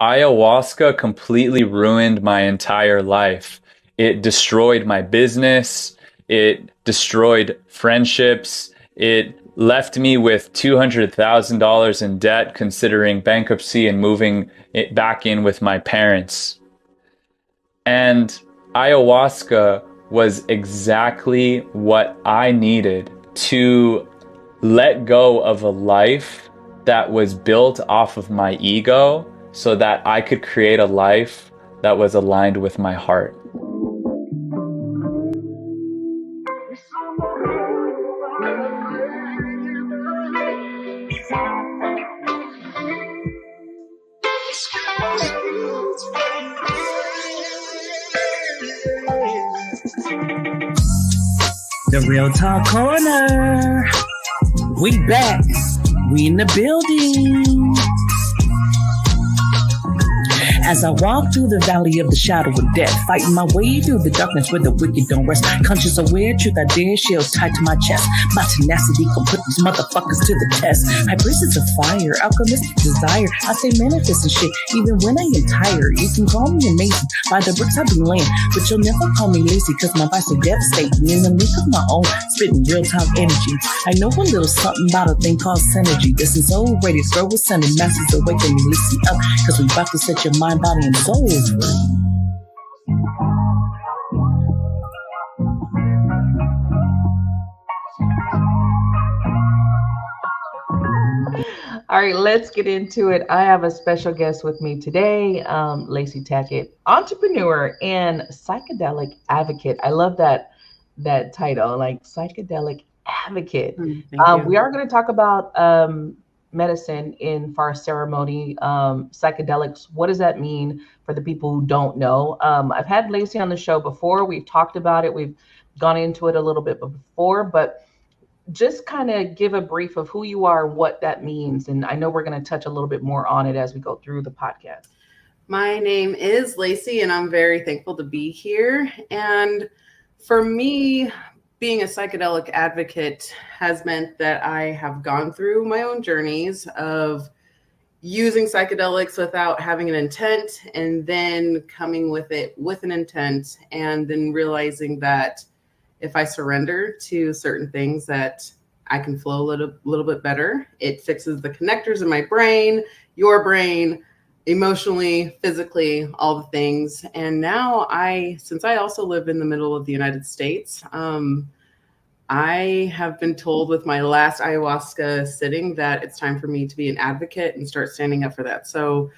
Ayahuasca completely ruined my entire life. It destroyed my business. It destroyed friendships. It left me with $200,000 in debt, considering bankruptcy and moving it back in with my parents. And ayahuasca was exactly what I needed to let go of a life that was built off of my ego so that I could create a life that was aligned with my heart. The Real Talk Corner. We back. We in the building. As I walk through the valley of the shadow of death, fighting my way through the darkness where the wicked don't rest. Conscious aware, truth I dare, shields tied to my chest. My tenacity can put these motherfuckers to the test. High priestess of fire, alchemistic desire. I say manifest and shit, even when I am tired. You can call me amazing, by the bricks I be laying, but you'll never call me lazy, cause my vibes are devastating. In the league of my own, spitting real talk energy. I know a little something about a thing called synergy. This is so ready, throw with sending masses awakening. Listen up, cause we about to set your mind, body, and soul free. All right, let's get into it. I have a special guest with me today, Lacey Tackett, entrepreneur and psychedelic advocate. I love that title, like psychedelic advocate. We are going to talk about medicine in far ceremony, psychedelics. What does that mean for the people who don't know? I've had Lacey on the show before. We've talked about it. We've gone into it a little bit before, but just kind of give a brief of who you are, what that means. And I know we're going to touch a little bit more on it as we go through the podcast. My name is Lacey, and I'm very thankful to be here. And for me, being a psychedelic advocate has meant that I have gone through my own journeys of using psychedelics without having an intent, and then coming with it with an intent, and then realizing that if I surrender to certain things, that I can flow a little bit better. It fixes the connectors in my brain, your brain, emotionally, physically, all the things. And now since I also live in the middle of the United States, I have been told with my last ayahuasca sitting that it's time for me to be an advocate and start standing up for that. So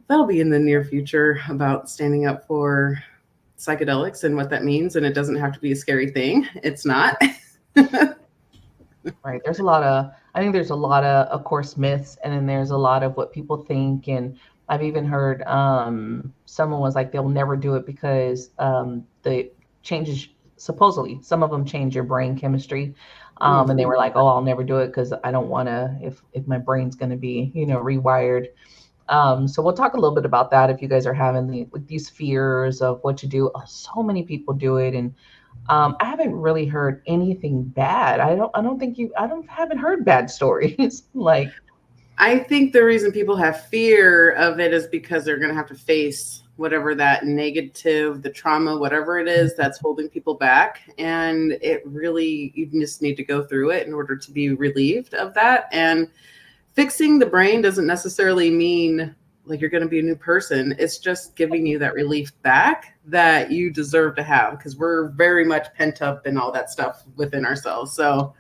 that'll be in the near future, about standing up for psychedelics and what that means. And it doesn't have to be a scary thing. It's not. Right. There's a lot of course, myths, and then there's a lot of what people think. And I've even heard someone was like, they'll never do it because the changes, supposedly, some of them change your brain chemistry. And they were like, oh, I'll never do it because I don't want to, if my brain's going to be, rewired. So we'll talk a little bit about that if you guys are having these fears of what to do. Oh, so many people do it, and I haven't really heard anything bad. I haven't heard bad stories. Like, I think the reason people have fear of it is because they're going to have to face whatever that negative, the trauma, whatever it is that's holding people back. And you just need to go through it in order to be relieved of that. And fixing the brain doesn't necessarily mean like you're going to be a new person. It's just giving you that relief back that you deserve to have, because we're very much pent up and all that stuff within ourselves. So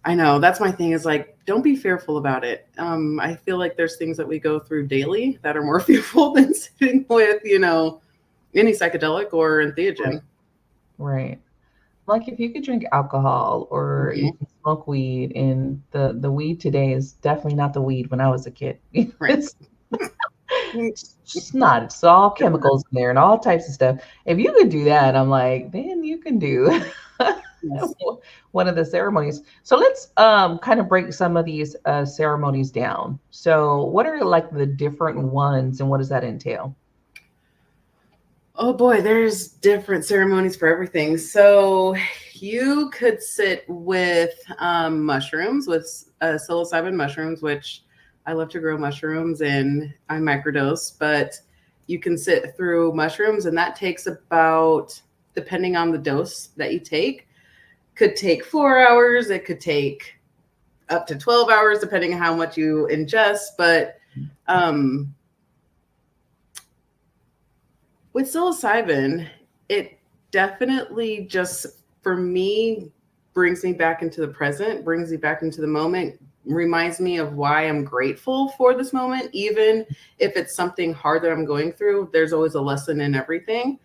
I know that's my thing, is like, don't be fearful about it. I feel like there's things that we go through daily that are more fearful than sitting with, any psychedelic or entheogen. Right. Like if you could drink alcohol or you can smoke weed, and the weed today is definitely not the weed when I was a kid. Right. It's not. It's all chemicals in there and all types of stuff. If you could do that, I'm like, then you can do one of the ceremonies. So let's kind of break some of these ceremonies down. So what are like the different ones, and what does that entail? Oh boy, there's different ceremonies for everything. So you could sit with mushrooms, with psilocybin mushrooms, which I love to grow mushrooms and I microdose, but you can sit through mushrooms and that takes about, depending on the dose that you take, could take 4 hours. It could take up to 12 hours, depending on how much you ingest. But with psilocybin, it definitely just, for me, brings me back into the present, brings me back into the moment, reminds me of why I'm grateful for this moment. Even if it's something hard that I'm going through, there's always a lesson in everything.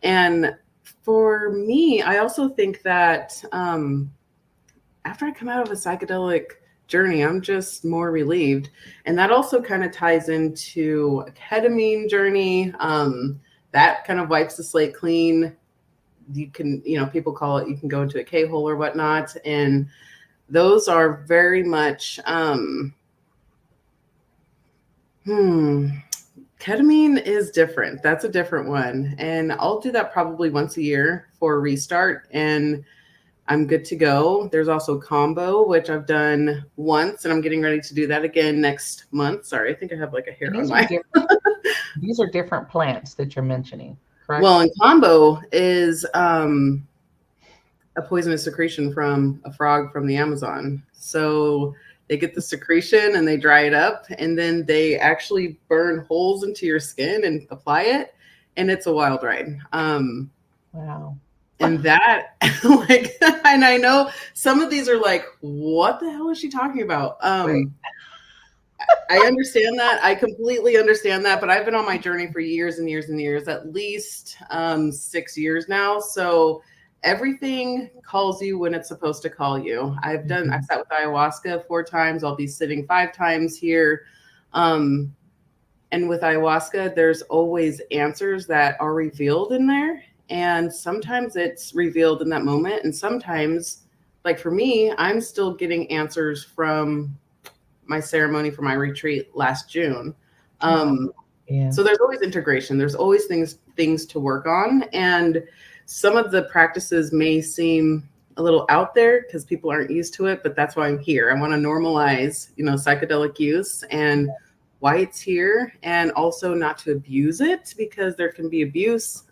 And for me, I also think that after I come out of a psychedelic journey, I'm just more relieved. And that also kind of ties into a ketamine journey. That kind of wipes the slate clean. You can, people call it, you can go into a K-hole or whatnot. And those are very much, ketamine is different. That's a different one. And I'll do that probably once a year for a restart and I'm good to go. There's also combo, which I've done once and I'm getting ready to do that again next month. Sorry, I think I have like a hair on my... These are different plants that you're mentioning, correct? Well, and combo is a poisonous secretion from a frog from the Amazon. So they get the secretion and they dry it up and then they actually burn holes into your skin and apply it. And it's a wild ride. Wow. And that, like, and I know some of these are like, what the hell is she talking about? Right. I understand that. I completely understand that. But I've been on my journey for years and years and years, at least 6 years now. So everything calls you when it's supposed to call you. I sat with ayahuasca 4 times. I'll be sitting 5 times here. And with ayahuasca, there's always answers that are revealed in there. And sometimes it's revealed in that moment. And sometimes, like for me, I'm still getting answers from my ceremony for my retreat last June. So there's always integration. There's always things to work on. And some of the practices may seem a little out there because people aren't used to it, but that's why I'm here. I want to normalize, psychedelic use and why it's here, and also not to abuse it because there can be abuse.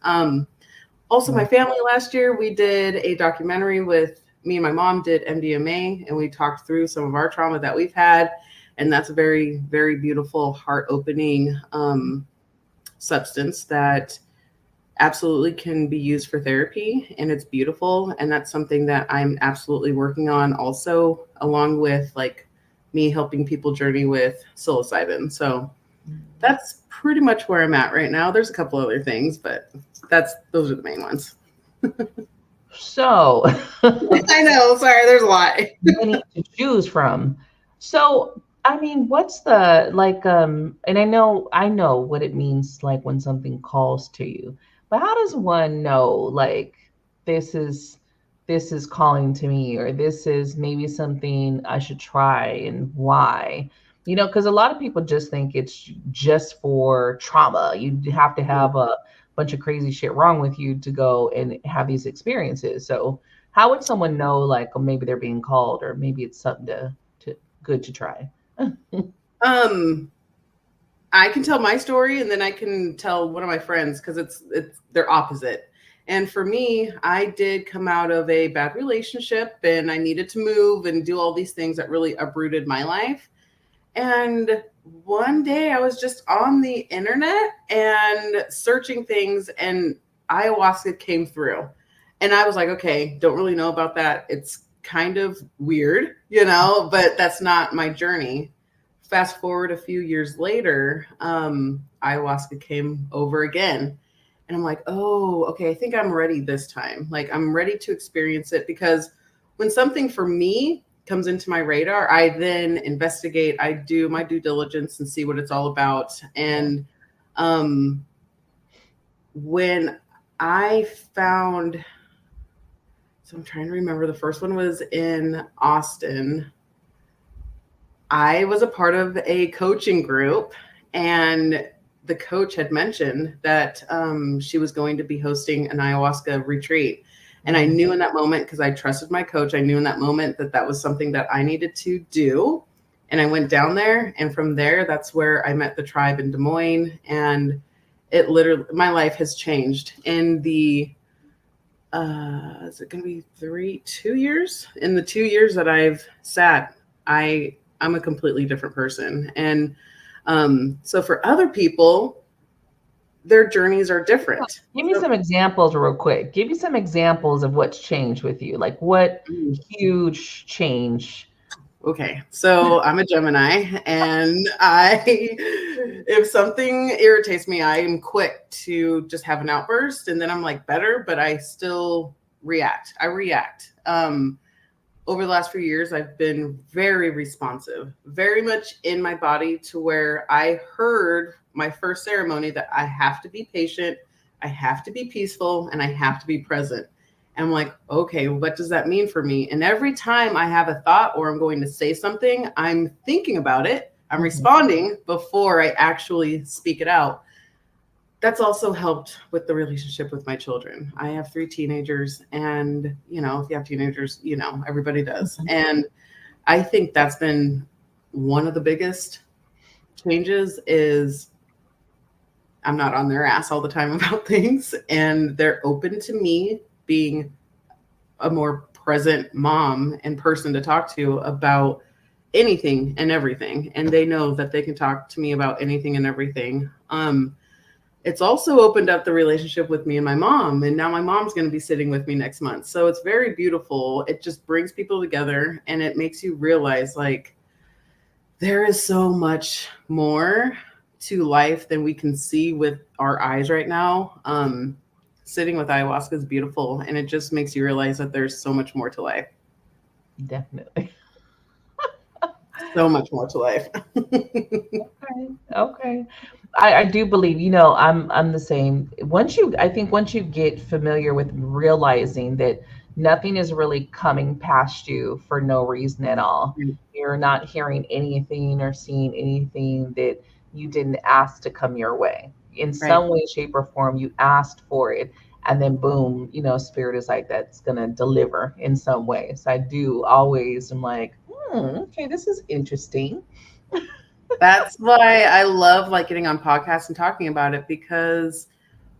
Also, my family last year, we did a documentary with me and my mom did MDMA, and we talked through some of our trauma that we've had. And that's a very, very beautiful, heart-opening substance that absolutely can be used for therapy. And it's beautiful. And that's something that I'm absolutely working on also, along with like me helping people journey with psilocybin. So that's pretty much where I'm at right now. There's a couple other things, but those are the main ones. So I know, sorry, there's a lot many to choose from. So I mean, what's the like and I know what it means like when something calls to you, but how does one know like this is calling to me, or this is maybe something I should try, and why? Because a lot of people just think it's just for trauma. You have to have a bunch of crazy shit wrong with you to go and have these experiences. So how would someone know like maybe they're being called, or maybe it's something to good to try? I can tell my story and then I can tell one of my friends, because they're opposite. And for me, I did come out of a bad relationship and I needed to move and do all these things that really uprooted my life. And one day I was just on the internet and searching things, and ayahuasca came through. And I was like, okay, don't really know about that. It's kind of weird, but that's not my journey. Fast forward a few years later, ayahuasca came over again. And I'm like, oh, okay, I think I'm ready this time. Like, I'm ready to experience it, because when something for me comes into my radar, I then investigate, I do my due diligence and see what it's all about. And when I found, so I'm trying to remember, the first one was in Austin. I was a part of a coaching group, and the coach had mentioned that she was going to be hosting an ayahuasca retreat. And I knew in that moment, because I trusted my coach, I knew in that moment that that was something that I needed to do. And I went down there, and from there, that's where I met the tribe in Des Moines. And it literally, my life has changed in the, is it going to be 2 years? In the 2 years that I've sat, I'm a completely different person. And so for other people, their journeys are different. Give me some examples real quick. Give me some examples of what's changed with you. Like what huge change? Okay, so I'm a Gemini, and if something irritates me, I am quick to just have an outburst, and then I'm like better, but I still react. I react. Over the last few years, I've been very responsive, very much in my body, to where I heard my first ceremony that I have to be patient, I have to be peaceful, and I have to be present. I'm like, okay, what does that mean for me? And every time I have a thought or I'm going to say something, I'm thinking about it. I'm responding before I actually speak it out. That's also helped with the relationship with my children. I have 3 teenagers, and, you know, if you have teenagers, you know, everybody does. And I think that's been one of the biggest changes is I'm not on their ass all the time about things, and they're open to me being a more present mom and person to talk to about anything and everything. And they know that they can talk to me about anything and everything. It's also opened up the relationship with me and my mom. And now my mom's going to be sitting with me next month. So it's very beautiful. It just brings people together, and it makes you realize, like, there is so much more to life than we can see with our eyes right now. Sitting with ayahuasca is beautiful, and it just makes you realize that there's so much more to life. Definitely. So much more to life. Okay. I do believe, you know, I'm the same. I think once you get familiar with realizing that nothing is really coming past you for no reason at all. You're not hearing anything or seeing anything that you didn't ask to come your way. In some way, shape, or form, you asked for it, and then boom, you know, spirit is like, that's gonna deliver in some way. So I do always am like, okay, this is interesting. That's why I love like getting on podcasts and talking about it, because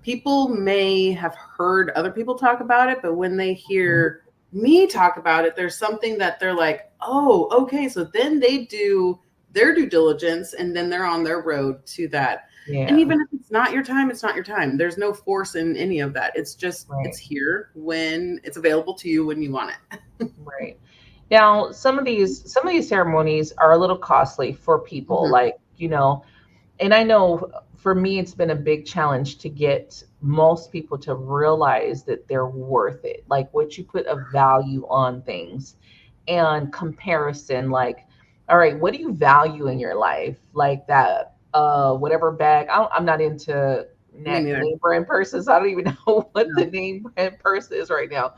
people may have heard other people talk about it, but when they hear me talk about it, there's something that they're like, oh, okay. So then they do their due diligence, and then they're on their road to that. Yeah. And even if it's not your time, it's not your time. There's no force in any of that. It's just, it's here when it's available to you when you want it. Right. Now, some of these ceremonies are a little costly for people, like, you know, and I know for me, it's been a big challenge to get most people to realize that they're worth it. Like what you put a value on things and comparison, like, all right, what do you value in your life? Like that, whatever bag. I'm not into name brand purses. I don't even know what the name brand purse is right now.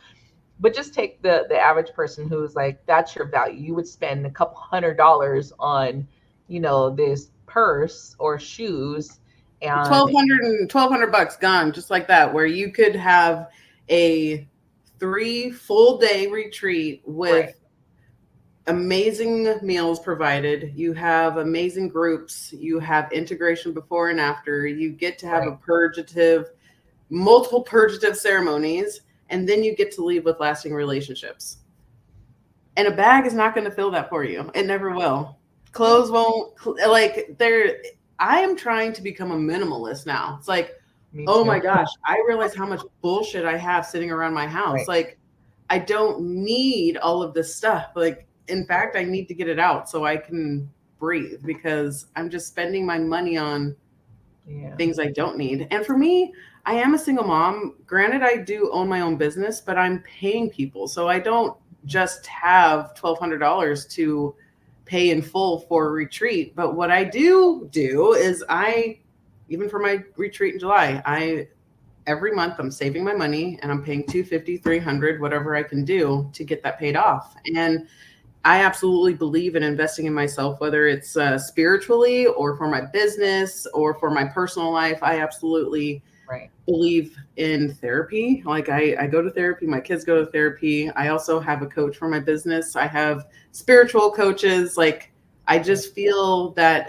But just take the average person who's like, that's your value. You would spend a couple $100 on, you know, this purse or shoes, and $1,200 gone just like that, where you could have a 3 full day retreat with amazing meals provided. You have amazing groups. You have integration before and after. You get to have multiple purgative ceremonies. And then you get to leave with lasting relationships. And a bag is not going to fill that for you. It never will. Clothes won't. I am trying to become a minimalist now. It's like, oh my gosh, I realize how much bullshit I have sitting around my house. Like, I don't need all of this stuff. Like, in fact, I need to get it out so I can breathe, because I'm just spending my money on things I don't need. And for me, I am a single mom. Granted, I do own my own business, but I'm paying people. So I don't just have $1,200 to pay in full for a retreat. But what I do is even for my retreat in July, every month I'm saving my money and I'm paying $250, $300, whatever I can do to get that paid off. And I absolutely believe in investing in myself, whether it's spiritually or for my business or for my personal life. I absolutely believe in therapy. Like I go to therapy, my kids go to therapy. I also have a coach for my business. I have spiritual coaches. Like I just feel that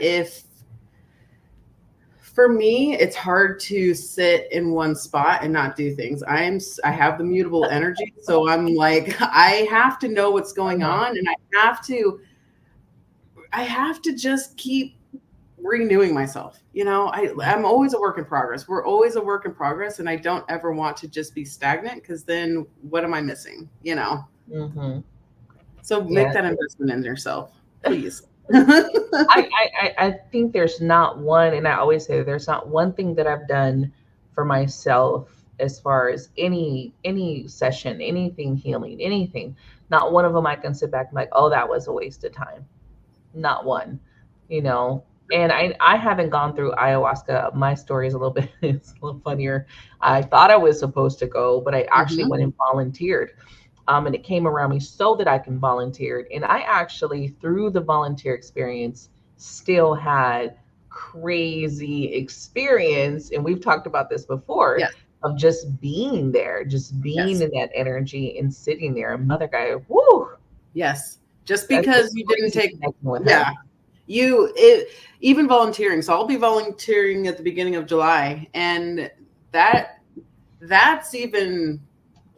for me, it's hard to sit in one spot and not do things. I have the mutable energy. So I'm like, I have to know what's going on, and I have to just keep renewing myself. I'm always a work in progress. We're always a work in progress. And I don't ever want to just be stagnant, because then what am I missing? Mm-hmm. So make that investment in yourself, please. I think there's not one, and I always say there's not one thing that I've done for myself as far as any session, anything healing, anything. Not one of them I can sit back and like, oh, that was a waste of time. Not one, And I haven't gone through ayahuasca. My story is it's a little funnier. I thought I was supposed to go, but I actually went and volunteered. And it came around me so that I can volunteer. And I actually, through the volunteer experience, still had crazy experience. And we've talked about this before, of just being there, just being in that energy and sitting there. Mother guy, woo. Yes. Just because you didn't take, even volunteering. So I'll be volunteering at the beginning of July. And that's even,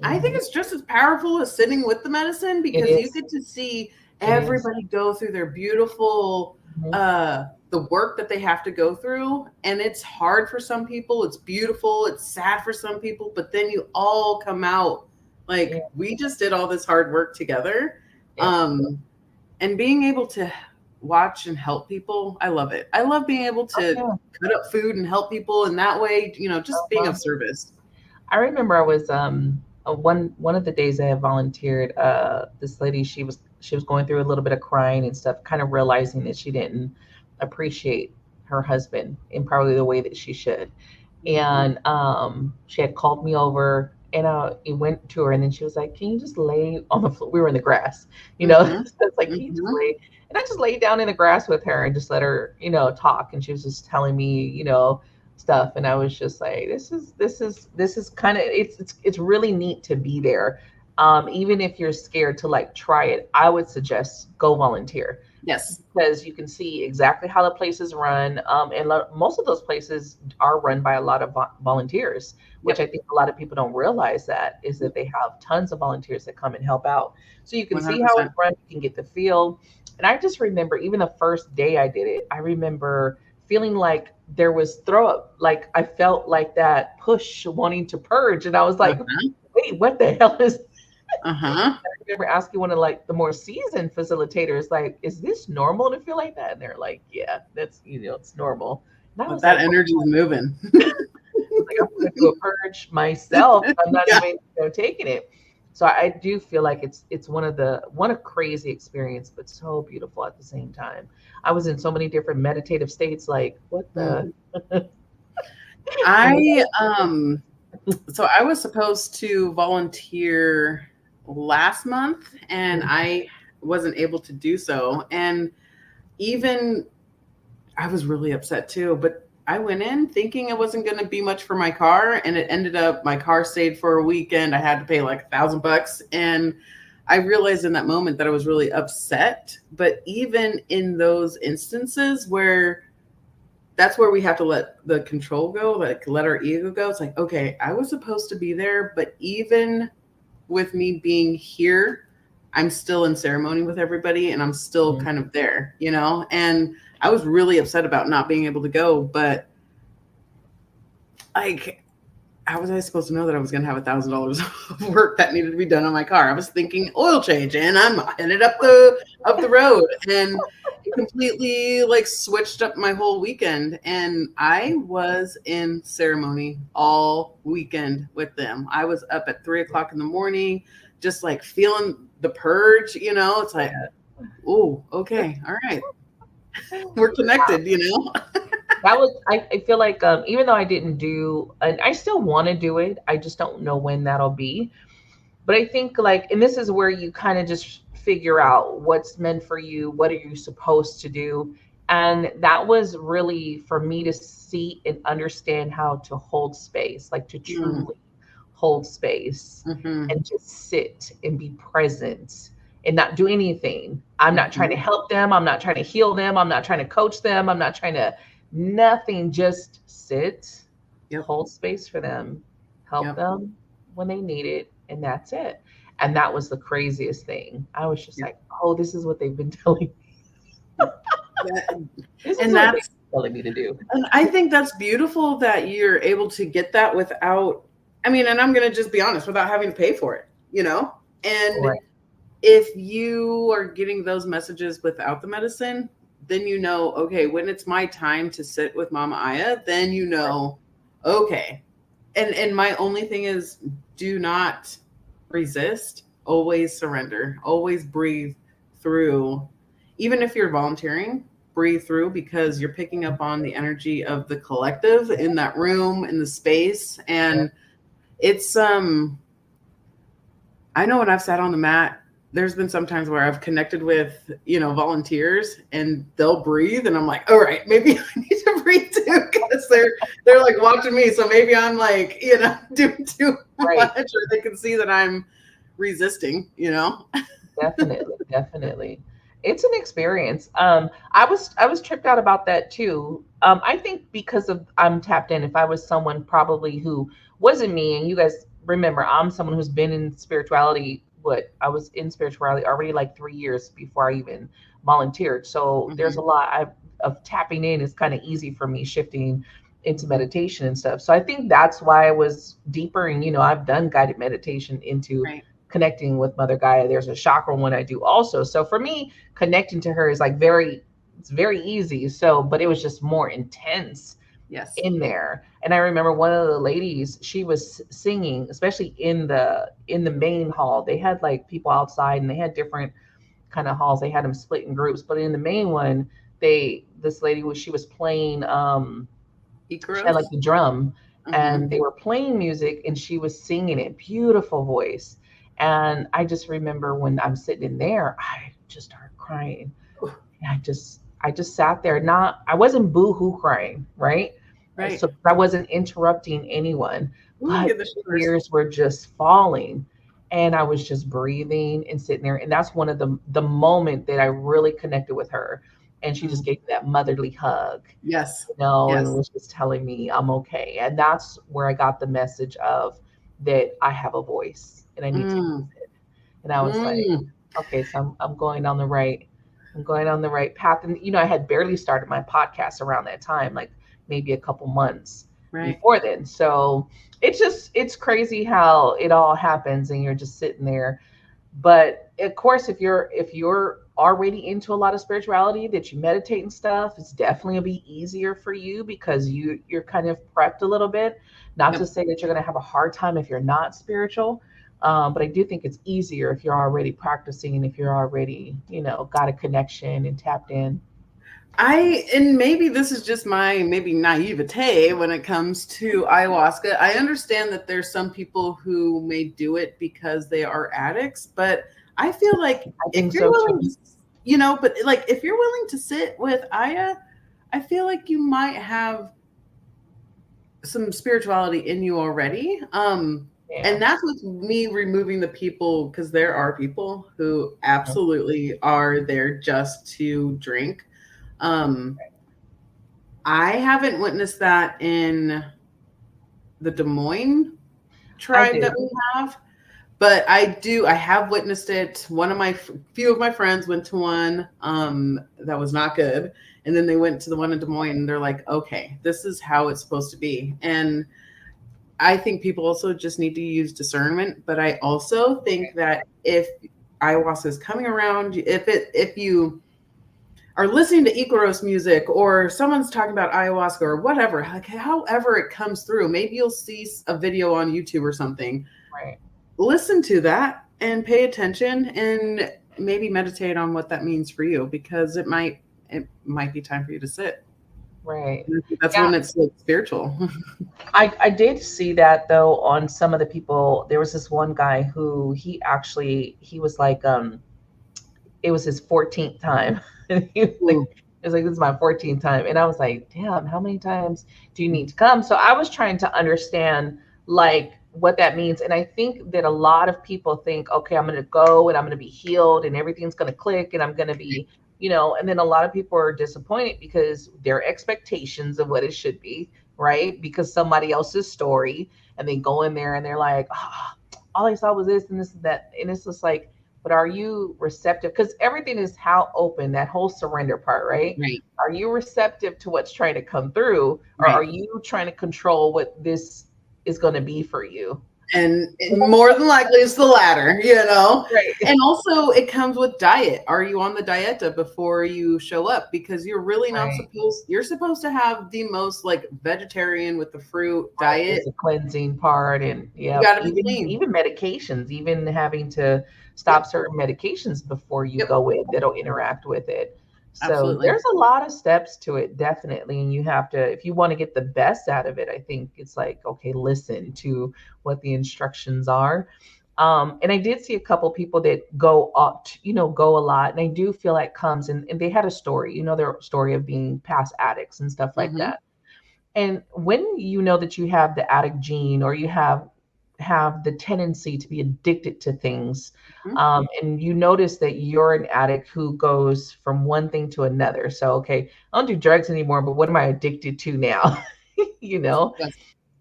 I think it's just as powerful as sitting with the medicine, because you get to see everybody go through their beautiful, the work that they have to go through. And it's hard for some people. It's beautiful. It's sad for some people, but then you all come out like, we just did all this hard work together. And being able to watch and help people, I love it. I love being able to cut up food and help people in that way, just being of service. I remember I was, one of the days I had volunteered, this lady, she was going through a little bit of crying and stuff, kind of realizing that she didn't appreciate her husband in probably the way that she should. And she had called me over, and I went to her, and then she was like, can you just lay on the floor? We were in the grass, So it's like, can you just lay? And I just laid down in the grass with her and just let her, talk. And she was just telling me, stuff. And I was just like, this is kind of, it's really neat to be there. Even if you're scared to like try it, I would suggest go volunteer. Yes. Because you can see exactly how the places run. And most of those places are run by a lot of volunteers, which I think a lot of people don't realize is that they have tons of volunteers that come and help out. So you can 100%. See how it runs, you can get the feel. And I just remember even the first day I did it, I remember feeling like there was throw up, like I felt like that push wanting to purge. And I was like, wait, what the hell is I remember asking one of like the more seasoned facilitators, like, is this normal to feel like that? And they're like, yeah, that's, it's normal. But that energy is moving. Like, I'm going to do a purge myself. I'm not even taking it. So I do feel like it's one of crazy experience, but so beautiful at the same time. I was in so many different meditative states. Like, what the? So I was supposed to volunteer last month, and I wasn't able to do so. And even I was really upset too, but I went in thinking it wasn't going to be much for my car, and it ended up my car stayed for a weekend. I had to pay like $1,000, and I realized in that moment that I was really upset. But even in those instances where that's where we have to let the control go, like let our ego go. It's like, okay, I was supposed to be there, but even with me being here, I'm still in ceremony with everybody, and I'm still kind of there, and I was really upset about not being able to go, but like, how was I supposed to know that I was going to have $1,000 of work that needed to be done on my car? I was thinking oil change, and I'm headed up the road, and it completely like switched up my whole weekend. And I was in ceremony all weekend with them. I was up at 3:00 in the morning, just like feeling the purge, it's like, oh, okay. All right. We're connected, That was, I feel like, even though I didn't do, and I still want to do it, I just don't know when that'll be. But I think like, and this is where you kind of just figure out what's meant for you, what are you supposed to do. And that was really for me to see and understand how to hold space, like to truly hold space and just sit and be present and not do anything. I'm not trying to help them. I'm not trying to heal them. I'm not trying to coach them. I'm not trying to nothing. Just sit, hold space for them, help them when they need it. And that's it. And that was the craziest thing. I was just like, oh, this is what they've been telling me. This is what they've been telling me to do. And I think that's beautiful that you're able to get that without, I mean, and I'm going to just be honest, without having to pay for it, you know? And if you are getting those messages without the medicine, then you know, okay, when it's my time to sit with Mama Aya, then you know, okay. And my only thing is, do not resist, always surrender, always breathe through. Even if you're volunteering, breathe through, because you're picking up on the energy of the collective in that room, in the space. And it's, I know when I've sat on the mat, there's been some times where I've connected with, volunteers, and they'll breathe, and I'm like, all right, maybe I need to breathe too, because they're like watching me. So maybe I'm like, doing too much, or they can see that I'm resisting, Definitely. It's an experience. I was tripped out about that too. I think because I'm tapped in. If I was someone probably who wasn't me, and you guys remember, I'm someone who's been in spirituality. I was in spirituality already like 3 years before I even volunteered. So there's a lot of tapping in is kind of easy for me, shifting into meditation and stuff. So I think that's why I was deeper. And, I've done guided meditation into connecting with Mother Gaia. There's a chakra one I do also. So for me, connecting to her is like it's very easy. So, but it was just more intense in there. And I remember one of the ladies, she was singing, especially in the main hall. They had like people outside, and they had different kind of halls. They had them split in groups, but in the main one, this lady she was playing, she had like the drum, and they were playing music, and she was singing it, beautiful voice. And I just remember when I'm sitting in there, I just started crying. And I just sat there. I wasn't boo-hoo crying, right? So I wasn't interrupting anyone, but the tears were just falling, and I was just breathing and sitting there. And that's one of the moment that I really connected with her. And she just gave me that motherly hug. Yes. And was just telling me I'm okay. And that's where I got the message of that I have a voice and I need to use it. And I was like, okay, so I'm going on the right path. And I had barely started my podcast around that time, like maybe a couple months before then. So it's crazy how it all happens, and you're just sitting there. But of course, if you're already into a lot of spirituality, that you meditate and stuff, it's definitely gonna be easier for you, because you're kind of prepped a little bit. Not to say that you're gonna have a hard time if you're not spiritual, but I do think it's easier if you're already practicing, and if you're already got a connection and tapped in. And maybe this is just my naivete when it comes to ayahuasca. I understand that there's some people who may do it because they are addicts, but I feel like if you're willing to sit with Aya, I feel like you might have some spirituality in you already. And that's with me removing the people, because there are people who absolutely are there just to drink. I haven't witnessed that in the Des Moines tribe that we have, but I have witnessed it. Few of my friends went to one that was not good, and then they went to the one in Des Moines, and they're like, okay, this is how it's supposed to be. And I think people also just need to use discernment, but I also think that if ayahuasca is coming around, if you are listening to Icaros music, or someone's talking about ayahuasca or whatever, like however it comes through, maybe you'll see a video on YouTube or something. Right. Listen to that and pay attention, and maybe meditate on what that means for you, because it might be time for you to sit. Right. That's when it's like spiritual. I did see that though on some of the people. There was this one guy who he was like, it was his 14th time. And he was like, this is my 14th time. And I was like, damn, how many times do you need to come? So I was trying to understand, like, what that means. And I think that a lot of people think, okay, I'm going to go and I'm going to be healed and everything's going to click and I'm going to be, and then a lot of people are disappointed because their expectations of what it should be, right? Because somebody else's story, and they go in there and they're like, all I saw was this and this and that. And it's just like, but are you receptive? Because everything is how open, that whole surrender part, right? Right. Are you receptive to what's trying to come through? Or Right. are you trying to control what this is going to be for you? And more than likely it's the latter, Right. And also it comes with diet. Are you on the dieta before you show up? Because you're really not you're supposed to have the most like vegetarian with the fruit diet. It's a cleansing part, and You gotta be clean. even medications, even having to stop certain medications before you go in that'll interact with it. So Absolutely. there's a lot of steps to it, definitely. And you have to, if you want to get the best out of it, I think it's like, okay, listen to what the instructions are. And I did see a couple people that go up, go a lot. And I do feel like comes and they had a story, their story of being past addicts and stuff like that. And when you know that you have the addict gene, or you have the tendency to be addicted to things, and you notice that you're an addict who goes from one thing to another. So, okay, I don't do drugs anymore, but what am I addicted to now?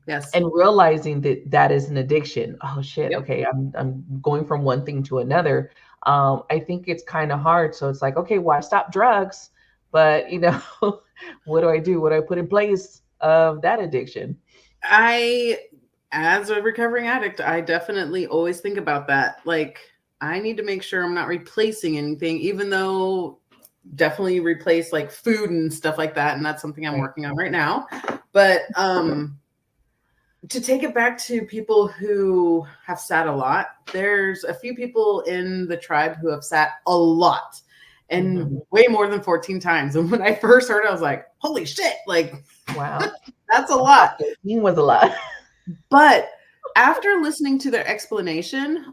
Yes. And realizing that that is an addiction. Oh shit. Okay, I'm going from one thing to another. I think it's kind of hard. So it's like, okay, well, I stopped drugs, but what do I do? What do I put in place of that addiction? As a recovering addict, I definitely always think about that. Like, I need to make sure I'm not replacing anything, even though definitely replace like food and stuff like that. And that's something I'm working on right now. But to take it back to people who have sat a lot, there's a few people in the tribe who have sat a lot, and way more than 14 times. And when I first heard it, I was like, holy shit, like, wow, that's a lot. 14 was a lot. But after listening to their explanation,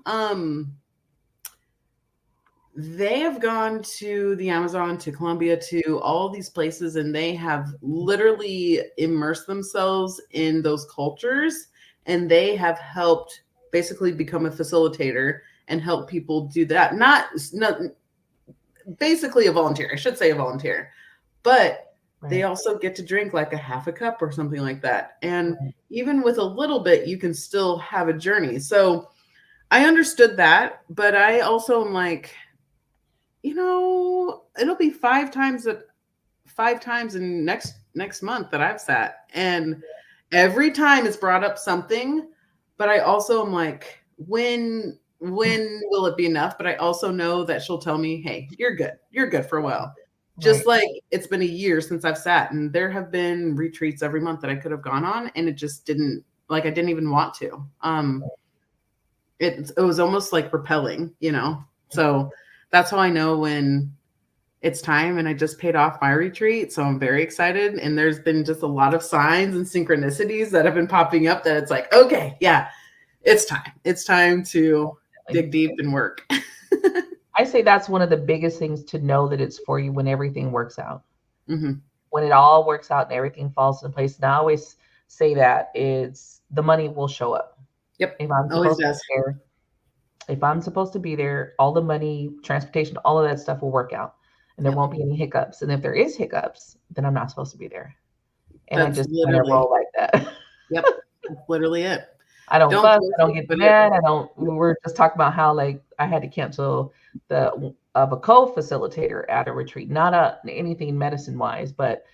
they have gone to the Amazon, to Colombia, to all these places, and they have literally immersed themselves in those cultures, and they have helped basically become a facilitator and help people do that. Not basically a volunteer. I should say a volunteer, but they also get to drink like a half a cup or something like that. And even with a little bit, you can still have a journey. So I understood that, but I also am like, it'll be 5 times in next month that I've sat. And every time it's brought up something, but I also am like, when will it be enough? But I also know that she'll tell me, hey, you're good for a while. Just like it's been a year since I've sat, and there have been retreats every month that I could have gone on, and it just didn't, like, I didn't even want to. It was almost like repelling, So that's how I know when it's time. And I just paid off my retreat, so I'm very excited. And there's been just a lot of signs and synchronicities that have been popping up that it's like, okay, yeah, it's time. It's time to dig deep and work. I say that's one of the biggest things, to know that it's for you when everything works out. Mm-hmm. When it all works out and everything falls in place. And I always say that the money will show up. Yep. If I'm supposed to be there, all the money, transportation, all of that stuff will work out, and there won't be any hiccups. And if there is hiccups, then I'm not supposed to be there. And I just kind of roll like that. Yep. That's literally it. I don't fuss, I don't get mad. We were just talking about how, like, I had to cancel a co-facilitator at a retreat, not anything medicine wise, but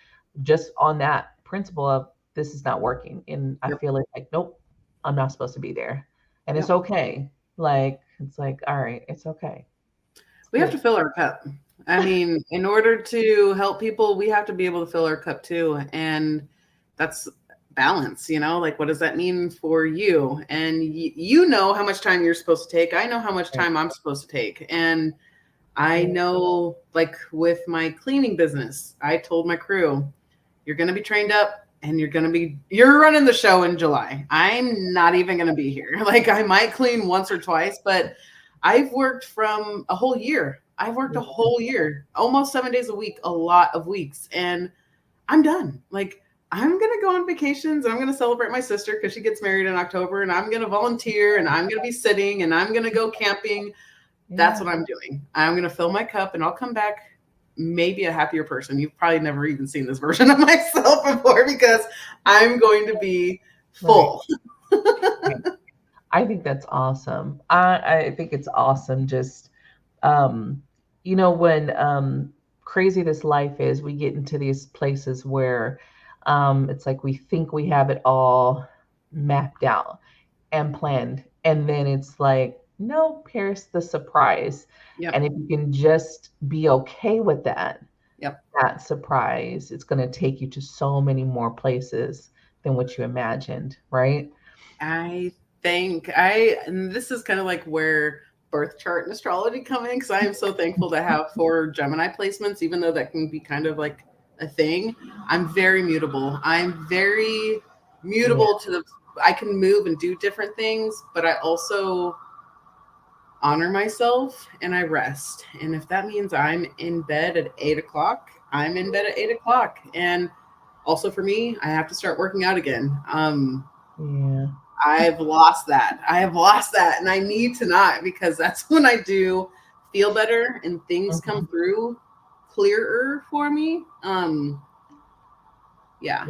just on that principle of this is not working. And I feel like, nope, I'm not supposed to be there. And it's okay. Like, it's like, all right, it's okay. We have to fill our cup. I mean, in order to help people, we have to be able to fill our cup too. And that's balance, like, what does that mean for you? And you know how much time you're supposed to take. I know how much time I'm supposed to take. And I know, like, with my cleaning business, I told my crew, you're going to be trained up, and you're running the show in July. I'm not even going to be here. Like, I might clean once or twice, but I've worked from a whole year. I've worked a whole year, almost 7 days a week, a lot of weeks, and I'm done. Like, I'm going to go on vacations. I'm going to celebrate my sister because she gets married in October, and I'm going to volunteer, and I'm going to be sitting, and I'm going to go camping. That's what I'm doing. I'm going to fill my cup, and I'll come back maybe a happier person. You've probably never even seen this version of myself before because I'm going to be full. Right. I think that's awesome. I think it's awesome. Just, when crazy this life is, we get into these places where it's like we think we have it all mapped out and planned. And then it's like, no, here's the surprise. Yep. And if you can just be okay with that, Yep. that surprise, it's going to take you to so many more places than what you imagined, right? I think and this is kind of like where birth chart and astrology come in, because I am so thankful to have 4 Gemini placements, even though that can be kind of like a thing. I'm very mutable. I'm very mutable I can move and do different things, but I also honor myself and I rest. And if that means I'm in bed at 8 o'clock, I'm in bed at 8 o'clock. And also for me, I have to start working out again. Yeah. I've lost that. And I need to not, because that's when I do feel better and things come through clearer for me. Yeah.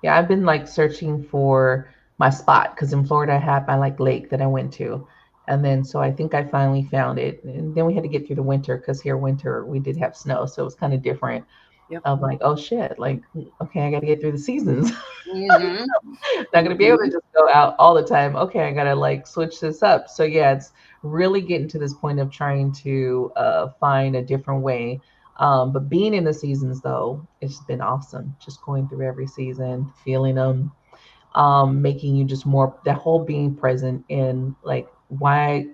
Yeah, I've been like searching for my spot because in Florida I have my like lake that I went to. And then so I think I finally found it. And then we had to get through the winter because here winter we did have snow. So it was kind of different. Yep. Of like, oh shit, like, okay, I got to get through the seasons. Mm-hmm. Not going to be able to just go out all the time. Okay, I got to like switch this up. So yeah, it's really getting to this point of trying to find a different way. But being in the seasons though, it's been awesome. Just going through every season, feeling them, making you just more, that whole being present in why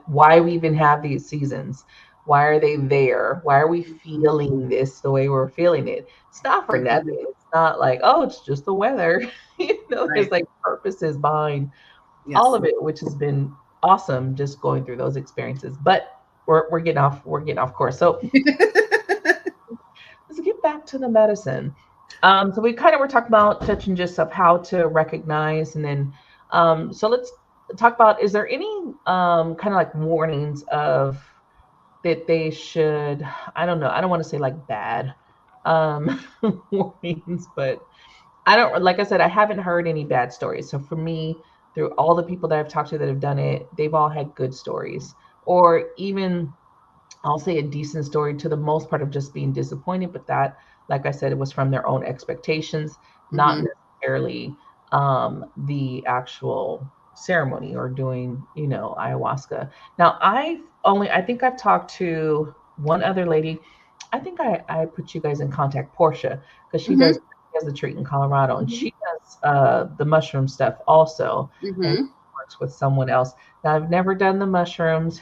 we even have these seasons. Why are they there? Why are we feeling this the way we're feeling it? It's not for nothing. It's not like, oh, it's just the weather. There's like purposes behind all of it, which has been awesome just going through those experiences. But we're getting off course. So let's get back to the medicine. So we kind of were talking about touching just of how to recognize, and then so let's talk about, is there any kind of like warnings of that they should, I don't know, I don't want to say like bad warnings, but I don't, like I said, I haven't heard any bad stories. So for me, through all the people that I've talked to that have done it, they've all had good stories, or even I'll say a decent story to the most part of just being disappointed. But that, like I said, it was from their own expectations, not necessarily the actual ceremony or doing, ayahuasca. Now, I think I've talked to one other lady. I think I put you guys in contact, Portia, because she does the treat in Colorado, and she does the mushroom stuff also, and works with someone else. Now, I've never done the mushrooms,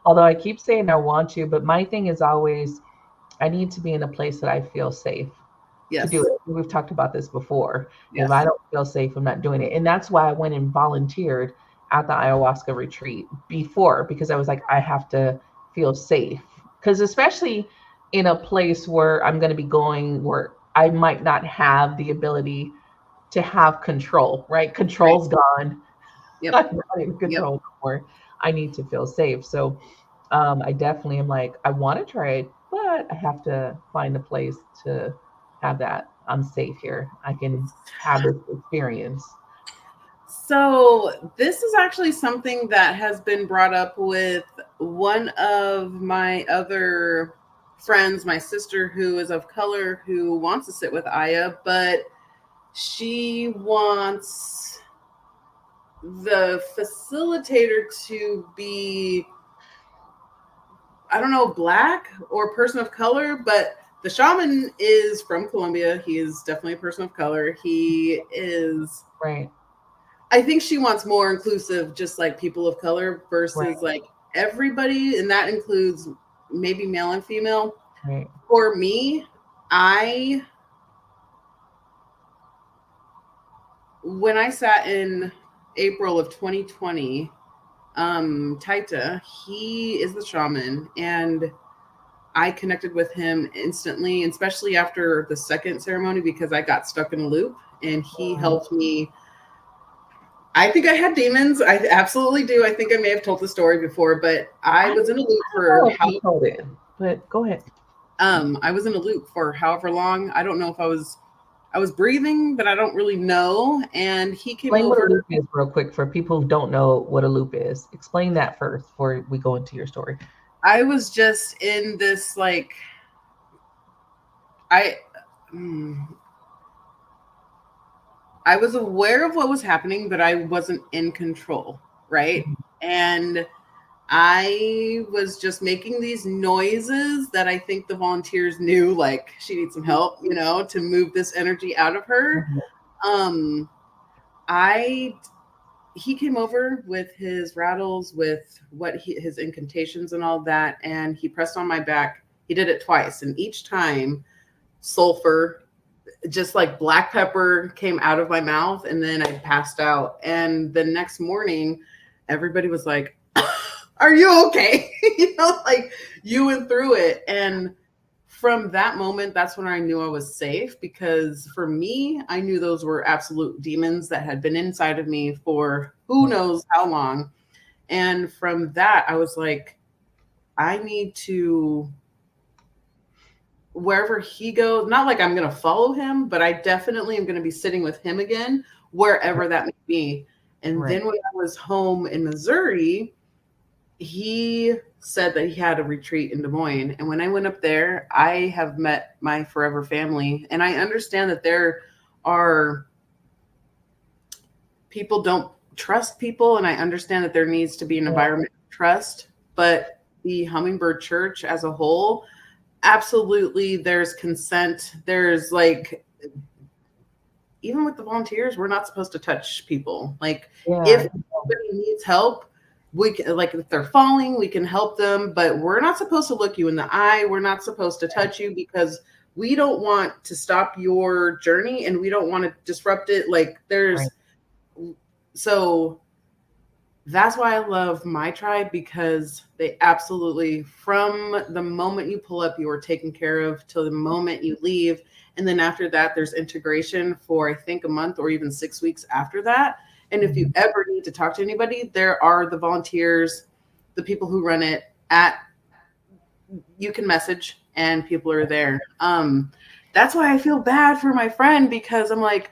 although I keep saying I want to, but my thing is always, I need to be in a place that I feel safe to do it. We've talked about this before. Yes. If I don't feel safe, I'm not doing it. And that's why I went and volunteered at the ayahuasca retreat before, because I was like, I have to feel safe. Because especially in a place where I'm going to be going where I might not have the ability to have control, right? Control's gone. Yep. I'm not in control anymore. I need to feel safe. So I definitely am like, I want to try it, but I have to find a place to have that. I'm safe here. I can have this experience. So this is actually something that has been brought up with one of my other friends, my sister, who is of color, who wants to sit with Aya, but she wants the facilitator to be, I don't know, Black or person of color, but the shaman is from Colombia. He is definitely a person of color. He is right. I think she wants more inclusive, just like people of color versus like everybody. And that includes maybe male and female. Right. For me, when I sat in April of 2020, Taita, he is the shaman, and I connected with him instantly, especially after the second ceremony, because I got stuck in a loop and he helped me. I think I had demons. I absolutely do. I think I may have told the story before, but I was in a loop for told it, but go ahead. I was in a loop for however long. I don't know if I was breathing, but I don't really know. And he came Explain over. what a loop is real quick for people who don't know what a loop is. Explain that first before we go into your story. I was just in this like I was aware of what was happening, but I wasn't in control, right? And I was just making these noises that I think the volunteers knew, like she needs some help, you know, to move this energy out of her. He came over with his rattles, with his incantations and all that, and he pressed on my back. He did it twice, and each time sulfur, just like black pepper, came out of my mouth, and then I passed out. And the next morning, everybody was like, are you okay? You know, like you went through it. And from that moment, that's when I knew I was safe, because for me, I knew those were absolute demons that had been inside of me for who knows how long. And from that, I was like, I need to, wherever he goes, not like I'm going to follow him, but I definitely am going to be sitting with him again, wherever that may be. And then when I was home in Missouri, he said that he had a retreat in Des Moines. And when I went up there, I have met my forever family. And I understand that there are people don't trust people. And I understand that there needs to be an environment of trust. But the Hummingbird Church as a whole, absolutely, there's consent. There's like, even with the volunteers, we're not supposed to touch people. Like if somebody needs help, we can, like if they're falling, we can help them, but we're not supposed to look you in the eye. We're not supposed to touch you, because we don't want to stop your journey and we don't want to disrupt it. Like so that's why I love my tribe, because they absolutely, from the moment you pull up, you are taken care of till the moment you leave. And then after that, there's integration for, I think, a month or even 6 weeks after that. And if you ever need to talk to anybody, there are the volunteers, the people who run it you can message and people are there. That's why I feel bad for my friend, because I'm like,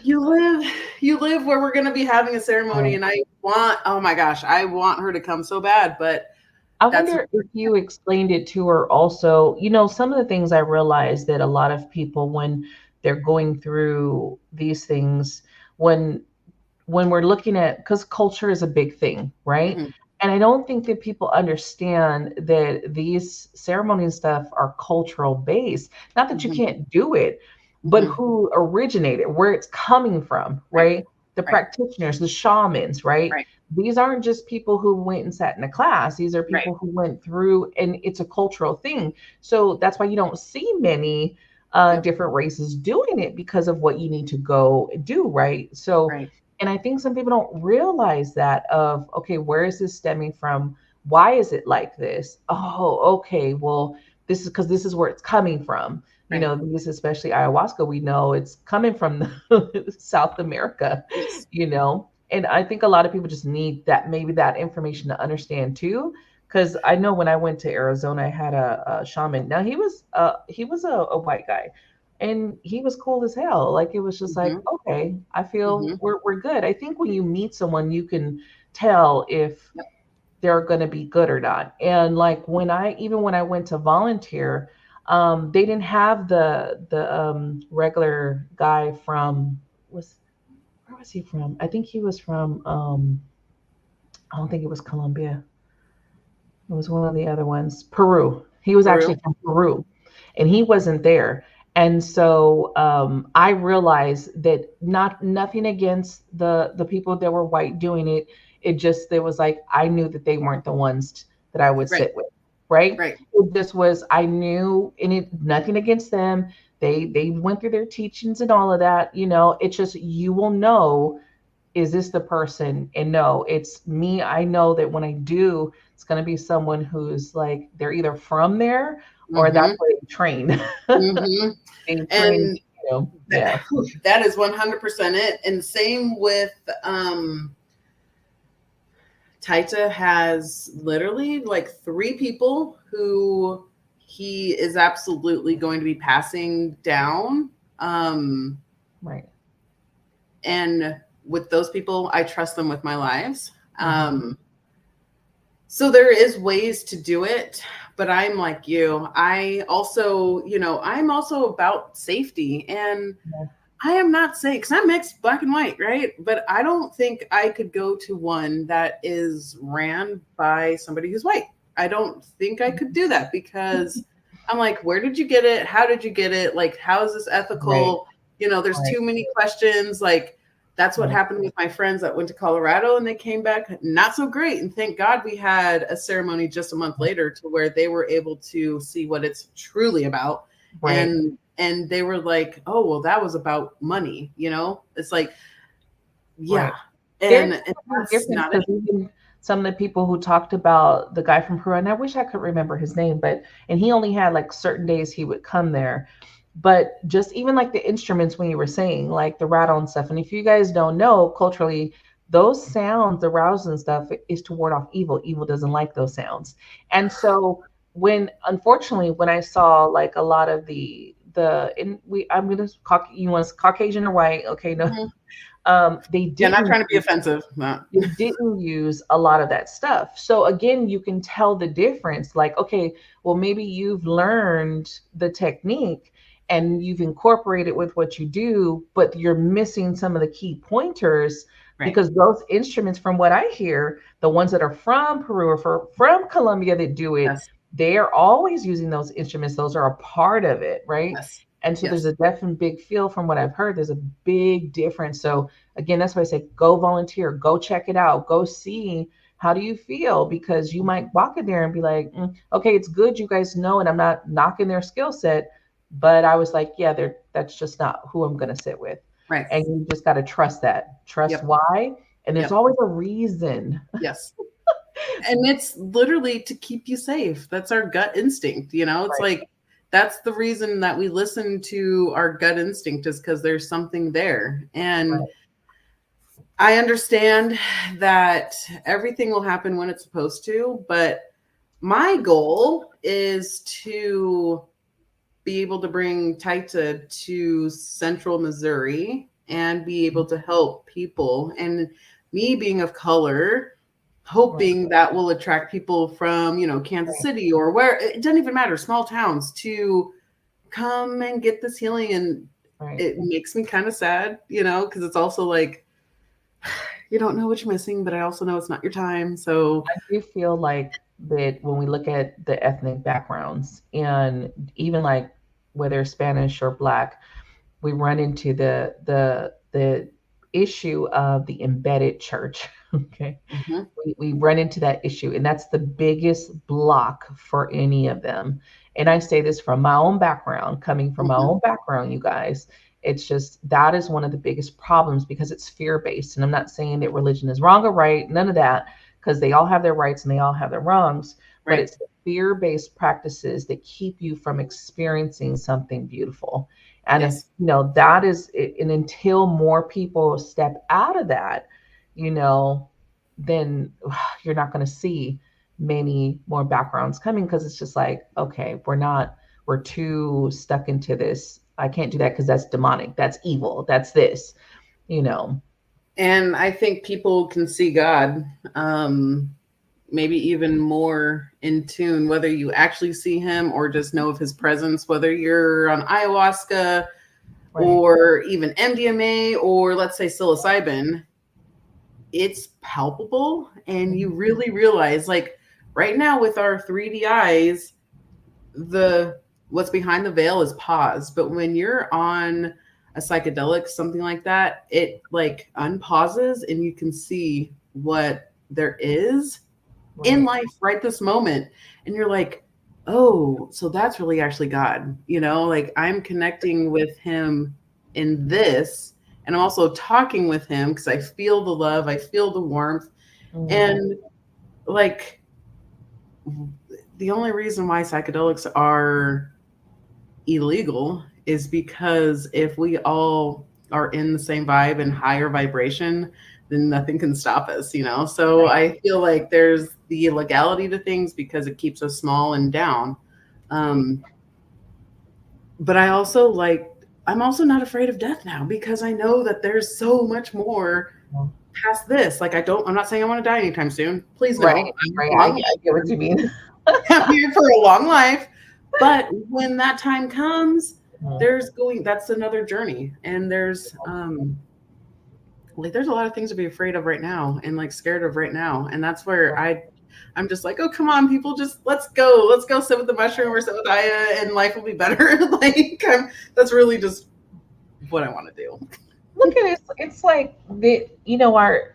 you live where we're going to be having a ceremony. And I want, oh my gosh, I want her to come so bad. But I wonder if you explained it to her also. You know, some of the things I realized that a lot of people, when they're going through these things, when we're looking at, because culture is a big thing, right? And I don't think that people understand that these ceremony and stuff are cultural based. Not that you can't do it, but who originated, where it's coming from, right? The practitioners, the shamans, right? These aren't just people who went and sat in a class. These are people who went through, and it's a cultural thing. So that's why you don't see many different races doing it, because of what you need to go do, right? So, and I think some people don't realize that of, okay, where is this stemming from? Why is it like this? Oh, okay, well, this is because this is where it's coming from. You know, this, especially ayahuasca, we know it's coming from South America, you know, and I think a lot of people just need that, maybe that information to understand too. Because I know when I went to Arizona, I had a shaman. Now he was a white guy, and he was cool as hell. Like it was just like, okay, I feel we're good. I think when you meet someone, you can tell if they're going to be good or not. And like when I went to volunteer, they didn't have the regular guy from, where was he from? I think he was from I don't think it was Colombia. It was one of the other ones, Peru. He was actually from Peru, and he wasn't there. And so I realized that nothing against the people that were white doing it. It just, there was like, I knew that they weren't the ones that I would sit with. Right. It just was, I knew, and it, nothing against them. They went through their teachings and all of that, you know. It's just, you will know is this the person? And no, it's me. I know that when I do, it's going to be someone who's like, they're either from there or that's where they trained. Mm-hmm. They trained, And you know, yeah. that is 100% it. And same with Taita has literally like 3 people who he is absolutely going to be passing down. Right. And with those people, I trust them with my lives. So there is ways to do it, but I'm like you. I also, I'm also about safety, and I am not saying, because I'm mixed, black and white, right? But I don't think I could go to one that is ran by somebody who's white. I don't think I could do that, because I'm like, where did you get it? How did you get it? Like, how is this ethical? Right. There's too many questions. Like, that's what happened with my friends that went to Colorado, and they came back not so great. And thank God we had a ceremony just a month later to where they were able to see what it's truly about. Right. And they were like, oh, well, that was about money. It's like, yeah. Right. And that's not it. Even some of the people who talked about the guy from Peru, and I wish I could remember his name, and he only had like certain days he would come there. But just even like the instruments, when you were saying like the rattle and stuff, and if you guys don't know, culturally, those sounds, the rattles and stuff, is to ward off evil. Evil doesn't like those sounds. And so unfortunately, when I saw like a lot of I'm gonna you want Caucasian or white? Okay, no. They didn't. You're not trying to be offensive. No. They didn't use a lot of that stuff. So again, you can tell the difference. Like, okay, well, maybe you've learned the technique and you've incorporated with what you do, but you're missing some of the key pointers. Right. Because those instruments, from what I hear, the ones that are from Peru or from Colombia that do it, yes, they are always using those instruments. Those are a part of it, right? Yes. And so there's a definite big feel from what I've heard. There's a big difference. So again, that's why I say go volunteer, go check it out, go see how do you feel, because you might walk in there and be like, okay, it's good, you guys know, and I'm not knocking their skill set, but I was like, yeah, that's just not who I'm going to sit with. Right. And you just got to trust that. Trust why. And there's always a reason. Yes. And it's literally to keep you safe. That's our gut instinct. It's like, that's the reason that we listen to our gut instinct, is because there's something there. And I understand that everything will happen when it's supposed to, but my goal is to be able to bring Taita to Central Missouri and be able to help people. And me being of color, hoping that will attract people from, Kansas City or where, it doesn't even matter, small towns, to come and get this healing. And it makes me kind of sad, because it's also like, you don't know what you're missing, but I also know it's not your time. So I do feel like that when we look at the ethnic backgrounds, and even like whether Spanish or Black, we run into the issue of the embedded church. Okay. Mm-hmm. We run into that issue, and that's the biggest block for any of them. And I say this from my own background, coming from my own background, you guys. It's just, that is one of the biggest problems, because it's fear-based. And I'm not saying that religion is wrong or right, none of that, because they all have their rights and they all have their wrongs. Right. But it's the fear-based practices that keep you from experiencing something beautiful. And if, that is, and until more people step out of that, then you're not going to see many more backgrounds coming, because it's just like, okay, we're too stuck into this. I can't do that because that's demonic. That's evil. That's this, And I think people can see God, maybe even more in tune, whether you actually see him or just know of his presence, whether you're on ayahuasca or even MDMA, or let's say psilocybin. It's palpable, and you really realize, like right now with our 3D eyes, what's behind the veil is pause. But when you're on a psychedelic, something like that, it like unpauses, and you can see what there is in life right this moment. And you're like, oh, so that's really actually God, like I'm connecting with him in this, And I'm also talking with him because I feel the love, I feel the warmth. And like, the only reason why psychedelics are illegal is because if we all are in the same vibe and higher vibration, then nothing can stop us, you know? So I feel like there's the illegality to things because it keeps us small and down. But I also I'm also not afraid of death now because I know that there's so much more past this. Like, I'm not saying I want to die anytime soon. Please no. Right. I get what you mean. I'm here for a long life. But when that time comes, that's another journey. And there's there's a lot of things to be afraid of right now and like scared of right now. And that's where I'm just like, oh, come on, people, just let's go sit with the mushroom or sit with Aya and life will be better. That's really just what I want to do. Look at it. It's like our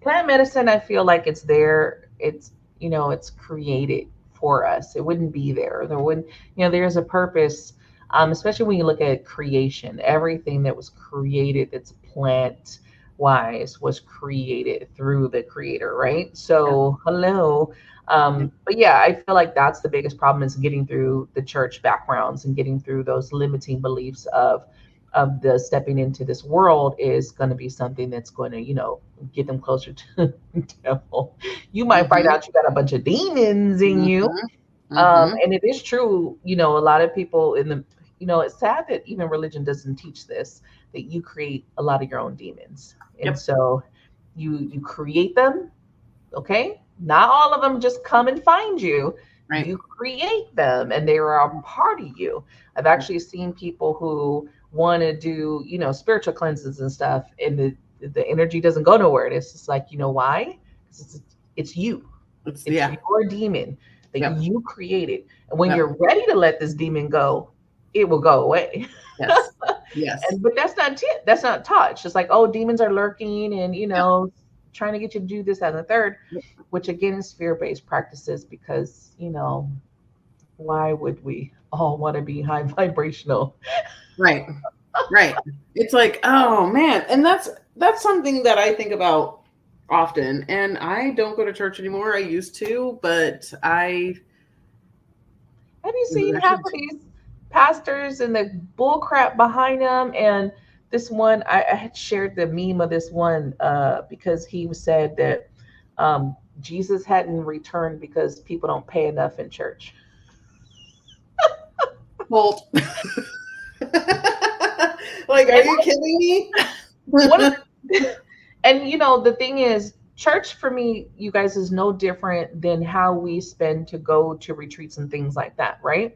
plant medicine, I feel like it's there. It's, it's created for us. It wouldn't be there. There wouldn't, there's a purpose, especially when you look at creation. Everything that was created that's plant wise was created through the creator, right? So hello. But yeah, I feel like that's the biggest problem, is getting through the church backgrounds and getting through those limiting beliefs of the stepping into this world is going to be something that's going to, get them closer to the devil. You might find out you got a bunch of demons in you. And it is true, a lot of people it's sad that even religion doesn't teach this, that you create a lot of your own demons. And so you create them. Okay. Not all of them just come and find you. Right. You create them and they are a part of you. I've actually seen people who want to do, spiritual cleanses and stuff, and the energy doesn't go nowhere. And it's just like, why? It's you. It's your demon that you created. And when you're ready to let this demon go, it will go away. Yes. Yes. But that's not it. That's not taught. It's just like, oh, demons are lurking and, trying to get you to do this, that, and the third, which again is fear-based practices because, why would we all want to be high vibrational? Right. Right. It's like, oh man. And that's something that I think about often. And I don't go to church anymore. I used to, but have you seen half of these pastors and the bull crap behind them? And this one, I had shared the meme of this one because he said that Jesus hadn't returned because people don't pay enough in church. Well, like, are you kidding me? And the thing is, church for me, you guys, is no different than how we spend to go to retreats and things like that, right?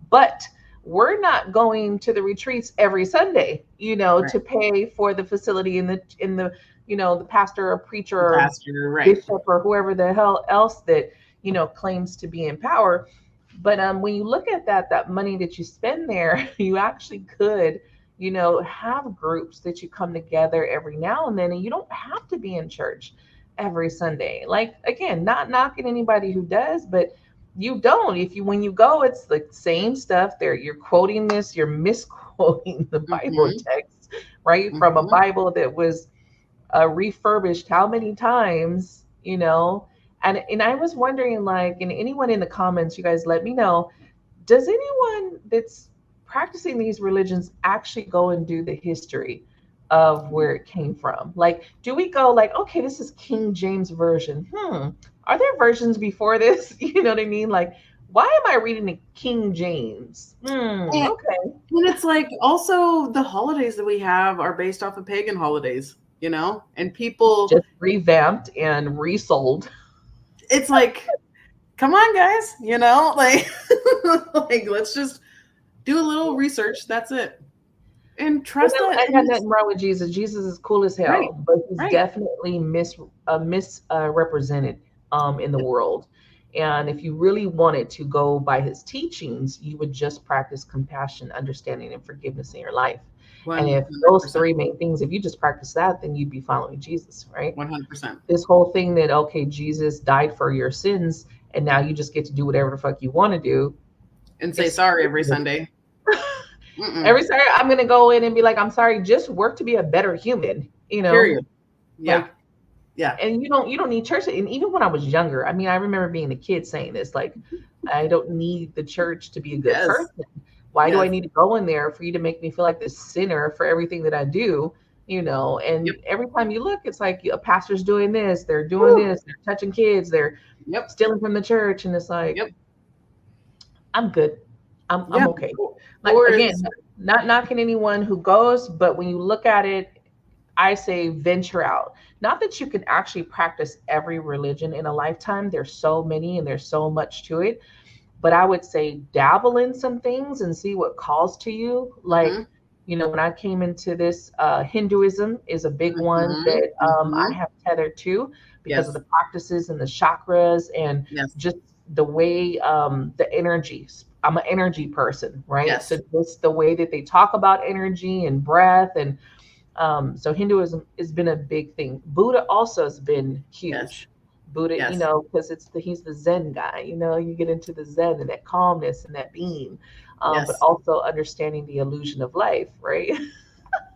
But we're not going to the retreats every Sunday, to pay for the facility in the the pastor or preacher or bishop or whoever the hell else that claims to be in power. But when you look at that money that you spend there, you actually could have groups that you come together every now and then, and you don't have to be in church every Sunday. Like, again, not knocking anybody who does, but you don't. When you go, it's the same stuff there. You're quoting this, you're misquoting the Bible text, right? From a Bible that was refurbished how many times, And I was wondering, like, and anyone in the comments, you guys let me know, does anyone that's practicing these religions actually go and do the history of where it came from? Like, do we go like, okay, this is King James version. Are there versions before this? You know what I mean? Like, why am I reading the King James? Okay. And it's like, also the holidays that we have are based off of pagan holidays, and people just revamped and resold. It's like, come on, guys, like let's just do a little research. That's it. And trust that. I got nothing wrong with Jesus. Jesus is cool as hell, but he's definitely misrepresented in the world. And if you really wanted to go by his teachings, you would just practice compassion, understanding, and forgiveness in your life. 100%. And if those three main things, if you just practice that, then you'd be following Jesus, right? 100%. This whole thing that, okay, Jesus died for your sins, and now you just get to do whatever the fuck you want to do. And say sorry every Sunday. Every Saturday, I'm going to go in and be like, I'm sorry, just work to be a better human, you know? Period. Yeah. Like, yeah. And you don't need church. And even when I was younger, I mean, I remember being a kid saying this, like, I don't need the church to be a good person. Why do I need to go in there for you to make me feel like this sinner for everything that I do? You know, and every time you look, it's like a pastor's doing this, they're doing this, they're touching kids, they're stealing from the church. And it's like, I'm good. I'm okay. Like, again, not knocking anyone who goes, but when you look at it, I say venture out. Not that you can actually practice every religion in a lifetime. There's so many and there's so much to it. But I would say dabble in some things and see what calls to you. Like, you know, when I came into this, Hinduism is a big one that I have tethered to because of the practices and the chakras and just the way the energies. I'm an energy person, right? So just the way that they talk about energy and breath. And so Hinduism has been a big thing. Buddha also has been huge. Buddha, you know, because he's the Zen guy, you know, you get into the Zen and that calmness and that being, but also understanding the illusion of life, right?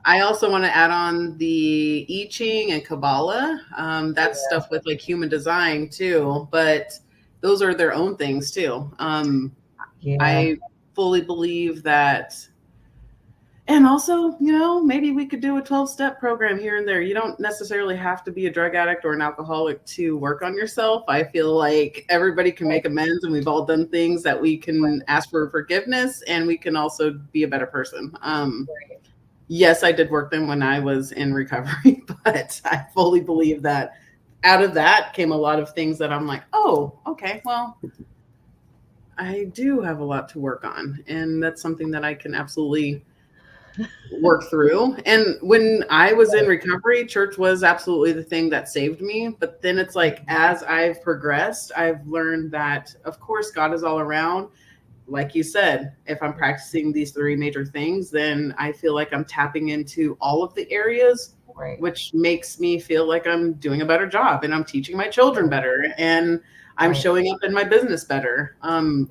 I also want to add on the I Ching and Kabbalah. That's stuff with like human design too, but those are their own things too. I fully believe that. And also, you know, maybe we could do a 12-step program here and there. You don't necessarily have to be a drug addict or an alcoholic to work on yourself. I feel like everybody can make amends, and we've all done things that we can ask for forgiveness, and we can also be a better person. Yes, I did work them when I was in recovery, but I fully believe that out of that came a lot of things that I'm like, oh, okay, well, I do have a lot to work on. And that's something that I can absolutely work through. And when I was in recovery, church was absolutely the thing that saved me. But then it's like, as I've progressed, I've learned that, of course, God is all around. Like you said, if I'm practicing these 3 major things, then I feel like I'm tapping into all of the areas, which makes me feel like I'm doing a better job, and I'm teaching my children better, and I'm showing up in my business better,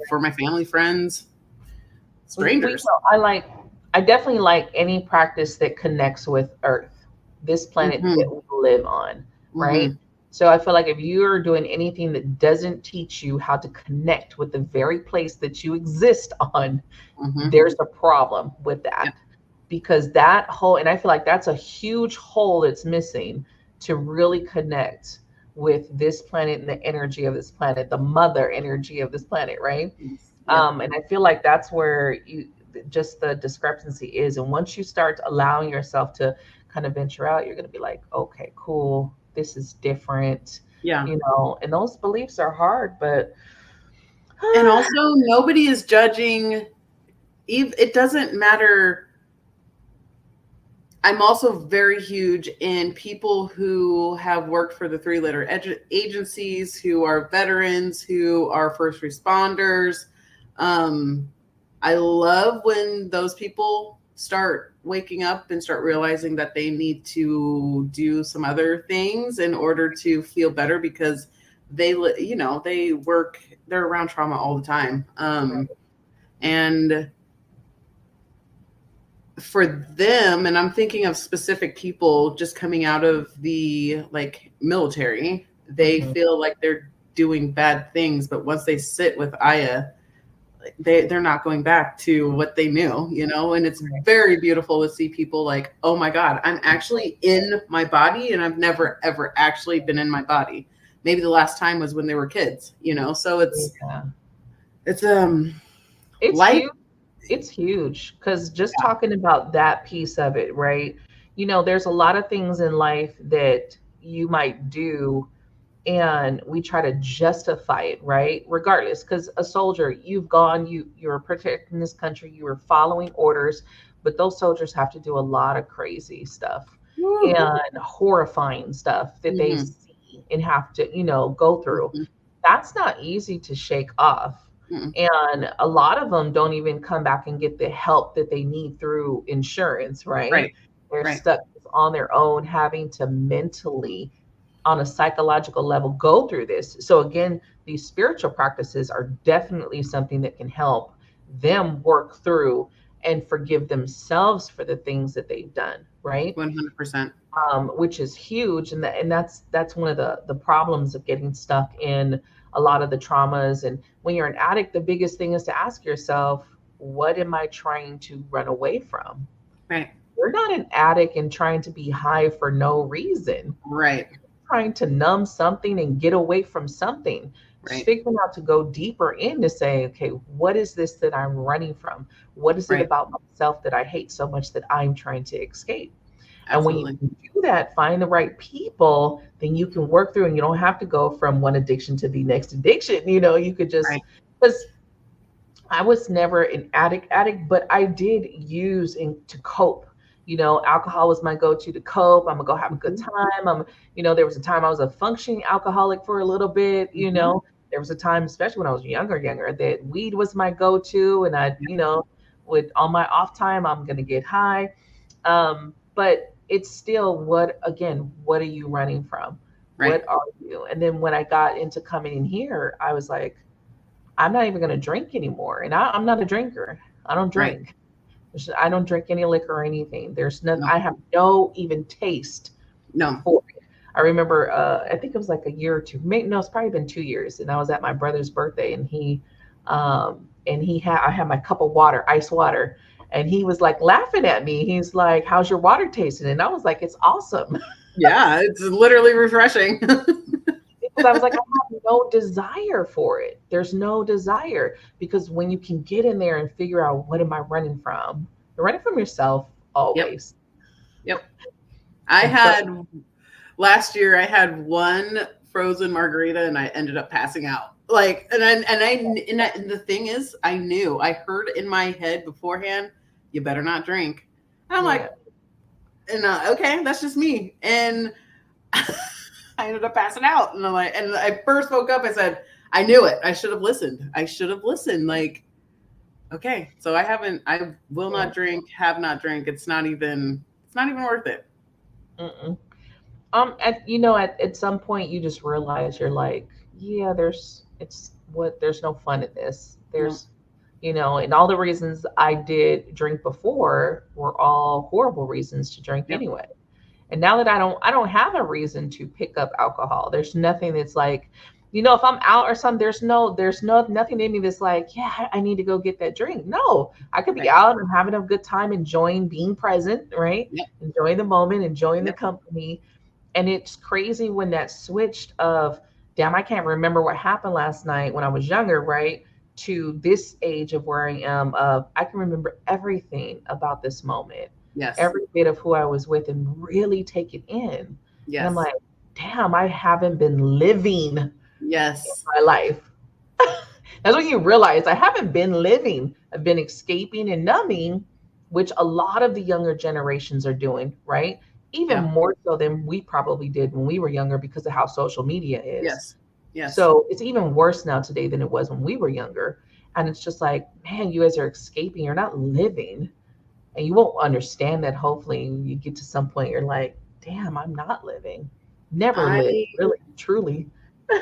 for my family, friends, strangers. I definitely like any practice that connects with Earth, this planet that we live on, right? So I feel like if you're doing anything that doesn't teach you how to connect with the very place that you exist on, there's a problem with that. Because that whole, and I feel like that's a huge hole that's missing to really connect with this planet and the energy of this planet, the mother energy of this planet, right? And I feel like that's where just the discrepancy is. And once you start allowing yourself to kind of venture out, you're going to be like, okay, cool. This is different. You know, and those beliefs are hard, but. And also nobody is judging. It doesn't matter. I'm also very huge in people who have worked for the 3-letter agencies, who are veterans, who are first responders. I love when those people start waking up and start realizing that they need to do some other things in order to feel better, because they're around trauma all the time. And for them, and I'm thinking of specific people just coming out of the military, they feel like they're doing bad things, but once they sit with Aya, they're not going back to what they knew, you know. And it's very beautiful to see people like, oh my God, I'm actually in my body, and I've never ever actually been in my body. Maybe the last time was when they were kids, you know. So it's huge. It's huge, because just talking about that piece of it, right? You know, there's a lot of things in life that you might do and we try to justify it, right? Regardless, because a soldier, you've gone, you're protecting this country, you were following orders, but those soldiers have to do a lot of crazy stuff and horrifying stuff that they see and have to, you know, go through. That's not easy to shake off. And a lot of them don't even come back and get the help that they need through insurance, right? They're stuck on their own, having to mentally, on a psychological level, go through this. So again, these spiritual practices are definitely something that can help them work through and forgive themselves for the things that they've done, right? 100%. Which is huge, and that's one of the problems of getting stuck in a lot of the traumas. And when you're an addict, the biggest thing is to ask yourself, what am I trying to run away from? Right. You're not an addict and trying to be high for no reason. Right. You're trying to numb something and get away from something. Right. Figuring out to go deeper in to say, okay, what is this that I'm running from? What is it about myself that I hate so much that I'm trying to escape? Absolutely. And when you do that, find the right people, then you can work through, and you don't have to go from one addiction to the next addiction. You could just, because I was never an addict, but I did use to cope. Alcohol was my go-to to cope. I'm gonna go have a good time. There was a time I was a functioning alcoholic for a little bit. There was a time, especially when I was younger, that weed was my go-to, and I, with on my off time, I'm gonna get high. But it's still, what are you running from? Right. What are you? And then when I got into coming in here, I was like, I'm not even going to drink anymore. And I'm not a drinker. I don't drink. Right. I don't drink any liquor or anything. There's nothing. I have no even taste. No. For it. I remember, I think it was like a year or two. It's probably been 2 years. And I was at my brother's birthday, and I had my cup of water, ice water. And he was like laughing at me. He's like, how's your water tasting? And I was like, it's awesome. Yeah, it's literally refreshing. Because I was like, I have no desire for it. There's no desire. Because when you can get in there and figure out, what am I running from? You're running from yourself always. Yep. Last year, I had one frozen margarita and I ended up passing out. And the thing is, I heard in my head beforehand, you better not drink. And I'm like, okay, that's just me. And I ended up passing out. And I'm like, and I first woke up, I said, I knew it. I should have listened. Like, okay, so I will not drink, have not drink. It's not even worth it. Mm-mm. At some point you just realize, you're like, yeah, there's no fun in this. There's, and all the reasons I did drink before were all horrible reasons to drink anyway. And now that I don't have a reason to pick up alcohol. There's nothing that's like, if I'm out or something, there's nothing in me that's like, yeah, I need to go get that drink. No, I could be out and having a good time, enjoying being present, right? Yep. Enjoying the moment, enjoying the company. And it's crazy when that switched of, damn, I can't remember what happened last night when I was younger, right? To this age of where I am, I can remember everything about this moment. Yes. Every bit of who I was with, and really take it in. Yes. And I'm like, damn, I haven't been living in my life. That's when you realize I haven't been living. I've been escaping and numbing, which a lot of the younger generations are doing, right? Even more so than we probably did when we were younger, because of how social media is. Yes. Yes. So it's even worse now today than it was when we were younger. And it's just like, man, you guys are escaping. You're not living. And you won't understand that. Hopefully you get to some point, you're like, damn, I'm not living. Never lived, really, truly.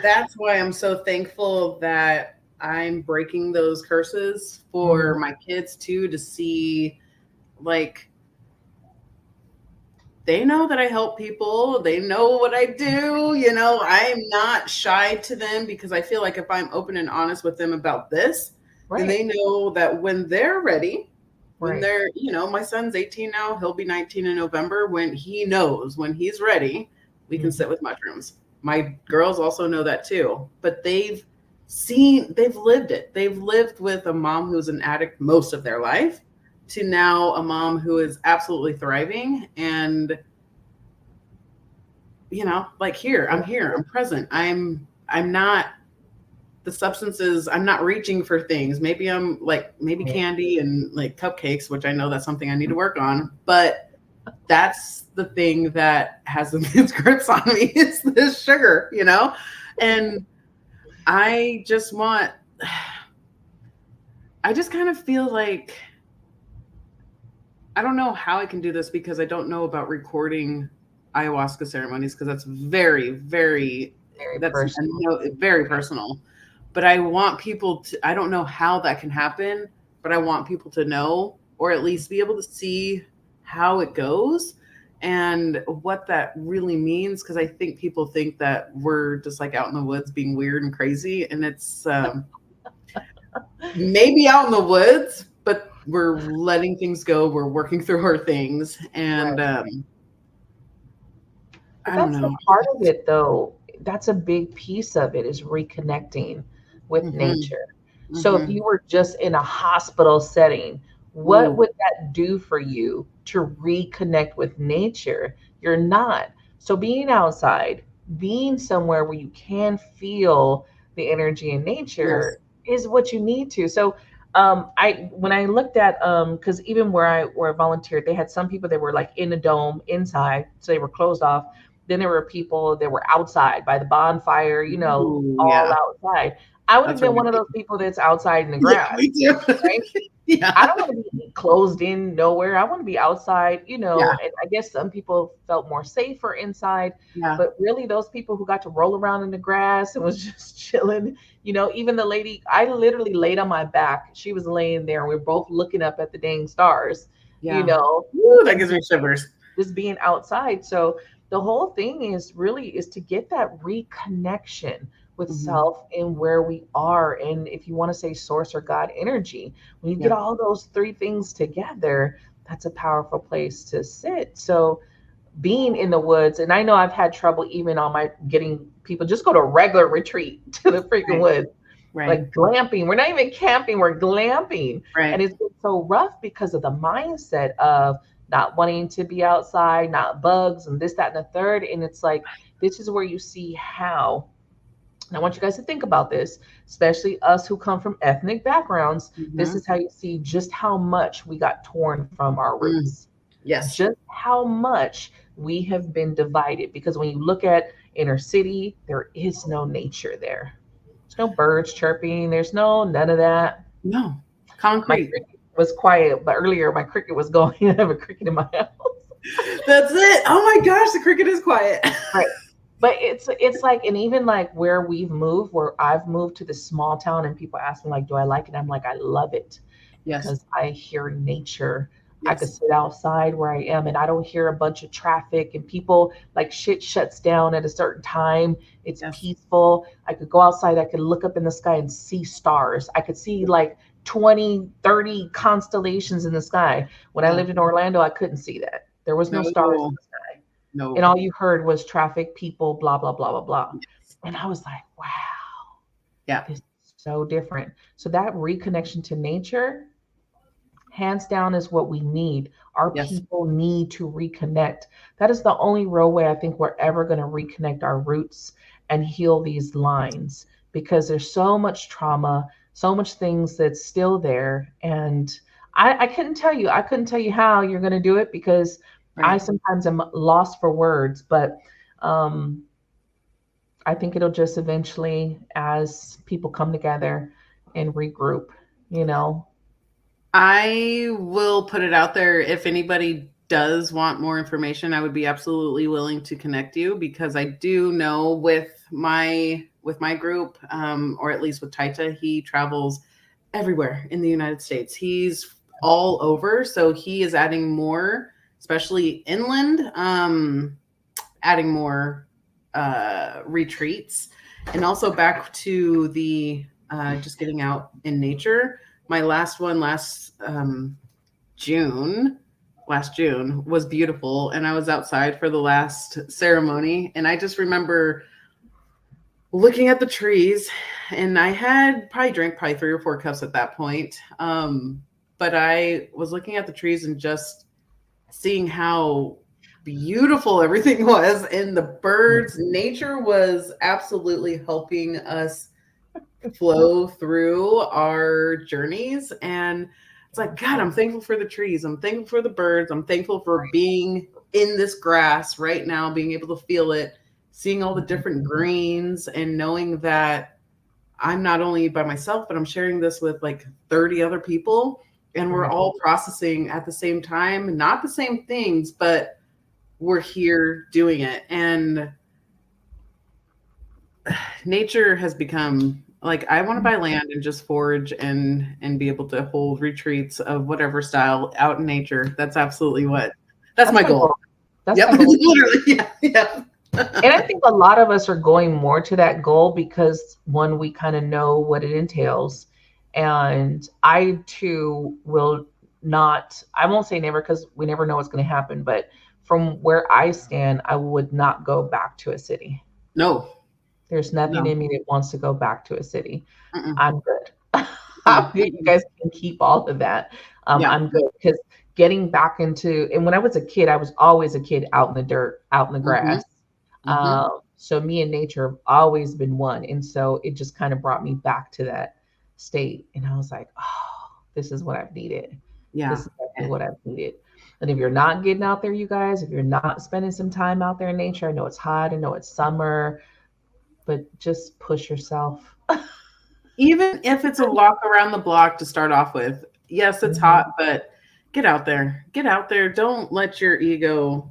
That's why I'm so thankful that I'm breaking those curses for my kids too, to see, like, they know that I help people. They know what I do. I'm not shy to them, because I feel like if I'm open and honest with them about this, then they know that when they're ready, when they're, my son's 18 now, he'll be 19 in November. When he's ready, we can sit with mushrooms. My girls also know that too, but they've lived it. They've lived with a mom who's an addict most of their life, to now a mom who is absolutely thriving. And, like, I'm present. I'm not the substances. I'm not reaching for things. Maybe I'm like, candy and like cupcakes, which I know that's something I need to work on, but that's the thing that has the biggest grips on me, is this sugar, and I just kind of feel like, I don't know how I can do this, because I don't know about recording ayahuasca ceremonies, because that's very, very, very personal. But I want people to, I don't know how that can happen, but I want people to know or at least be able to see how it goes and what that really means. Because I think people think that we're just like out in the woods being weird and crazy, and it's maybe out in the woods, but we're letting things go. We're working through our things, and Right. I But don't that's the know. part of it, though. That's a big piece of it is reconnecting with Hmm. nature. So if Hmm. you were just in a hospital setting, what Ooh, would that do for you to reconnect with nature? You're not. So being outside, being somewhere where you can feel the energy in yes. nature is what you need to. So I when I looked at because even where I volunteered, they had some people that were like in a dome inside, so they were closed off. Then there were people that were outside by the bonfire, Ooh, all yeah. outside. I would have That's been one of right. those people that's outside in the Yeah, grass, me too. right? I Yeah. don't want to be closed in nowhere. I want to be outside, Yeah. and I guess some people felt more safer inside, Yeah. but really those people who got to roll around in the grass and was just chilling, even the lady, I literally laid on my back. She was laying there and we were both looking up at the dang stars, you Yeah. know, Ooh, that and gives me shivers. just being outside. So the whole thing is to get that reconnection with Hmm. self and where we are. And if you want to say source or God energy, when you get Yeah. all those three things together, that's a powerful place to sit. So being in the woods, and I know I've had trouble even on my getting people just go to a regular retreat to the freaking Right. woods, Right. like glamping. We're not even camping, we're glamping. And Right. it's been so rough because of the mindset of not wanting to be outside, not bugs and this, that, and the third. And it's like, this is where you see how. And I want you guys to think about this, especially us who come from ethnic backgrounds. This Hmm. is how you see just how much we got torn from our Mm. roots, Yes. just how much we have been divided. Because when you look at inner city, there is no nature there. There's no birds chirping. There's no none of that. No. My Concrete. cricket was quiet, but earlier my cricket was going. I have a cricket in my house. That's it. Oh my gosh, the cricket is quiet. Right. But it's like, and even like where we've moved, where I've moved to this small town, and people ask me like, do I like it? I'm like, I love it Yes. because I hear nature. I could Yes. sit outside where I am and I don't hear a bunch of traffic and people, like, shit shuts down at a certain time. It's Yes. peaceful. I could go outside. I could look up in the sky and see stars. I could see like 20, 30 constellations in the sky. When I Yeah. lived in Orlando, I couldn't see that. There was no stars in No. the sky. And No. all you heard was traffic, people, blah, blah, blah, blah, blah. And I was like, wow, Yeah. this is so different. So that reconnection to nature, hands down, is what we need. Our Yes. people need to reconnect. That is the only real way I think we're ever going to reconnect our roots and heal these lines, because there's so much trauma, so much things that's still there. And I couldn't tell you how you're going to do it, because I Right. sometimes am lost for words, but um, I think it'll just eventually, as people come together and regroup, you know. I will put it out there. If anybody does want more information, I would be absolutely willing to connect you, because I do know with my group, or at least with Taita, he travels everywhere in the United States. He's all over, so he is adding more, especially inland, adding more retreats, and also back to the just getting out in nature. My last one June, last June was beautiful, and I was outside for the last ceremony, and I just remember looking at the trees, and I had probably drank probably 3 or 4 cups at that point. But I was looking at the trees and just seeing how beautiful everything was, and the birds. Nature was absolutely helping us flow through our journeys. And it's like, God, I'm thankful for the trees. I'm thankful for the birds. I'm thankful for being in this grass right now, being able to feel it, seeing all the different greens, and knowing that I'm not only by myself, but I'm sharing this with like 30 other people. And we're Right. all processing at the same time, not the same things, but we're here doing it. And nature has become Like I want to buy land and just forage and be able to hold retreats of whatever style out in nature. That's absolutely that's my goal. That's Yep. my goal. Literally. Yeah. Yeah. And I think a lot of us are going more to that goal because one, we kind of know what it entails. And I too will not, I won't say never because we never know what's going to happen. But from where I stand, I would not go back to a city. No. There's nothing No. in me that wants to go back to a city. Mm-mm. I'm good. I'm good. You guys can keep all of that. Yeah. I'm good because getting back into, and when I was a kid, I was always a kid out in the dirt, out in the grass. So me and nature have always been one. And so it just kind of brought me back to that state. And I was like, oh, this is what I've needed. Yeah. This is exactly what I've needed. And if you're not getting out there, you guys, if you're not spending some time out there in nature, I know it's hot, I know it's summer, but just push yourself. Even if it's a walk around the block to start off with. Yes, it's hot, but get out there. Get out there. Don't let your ego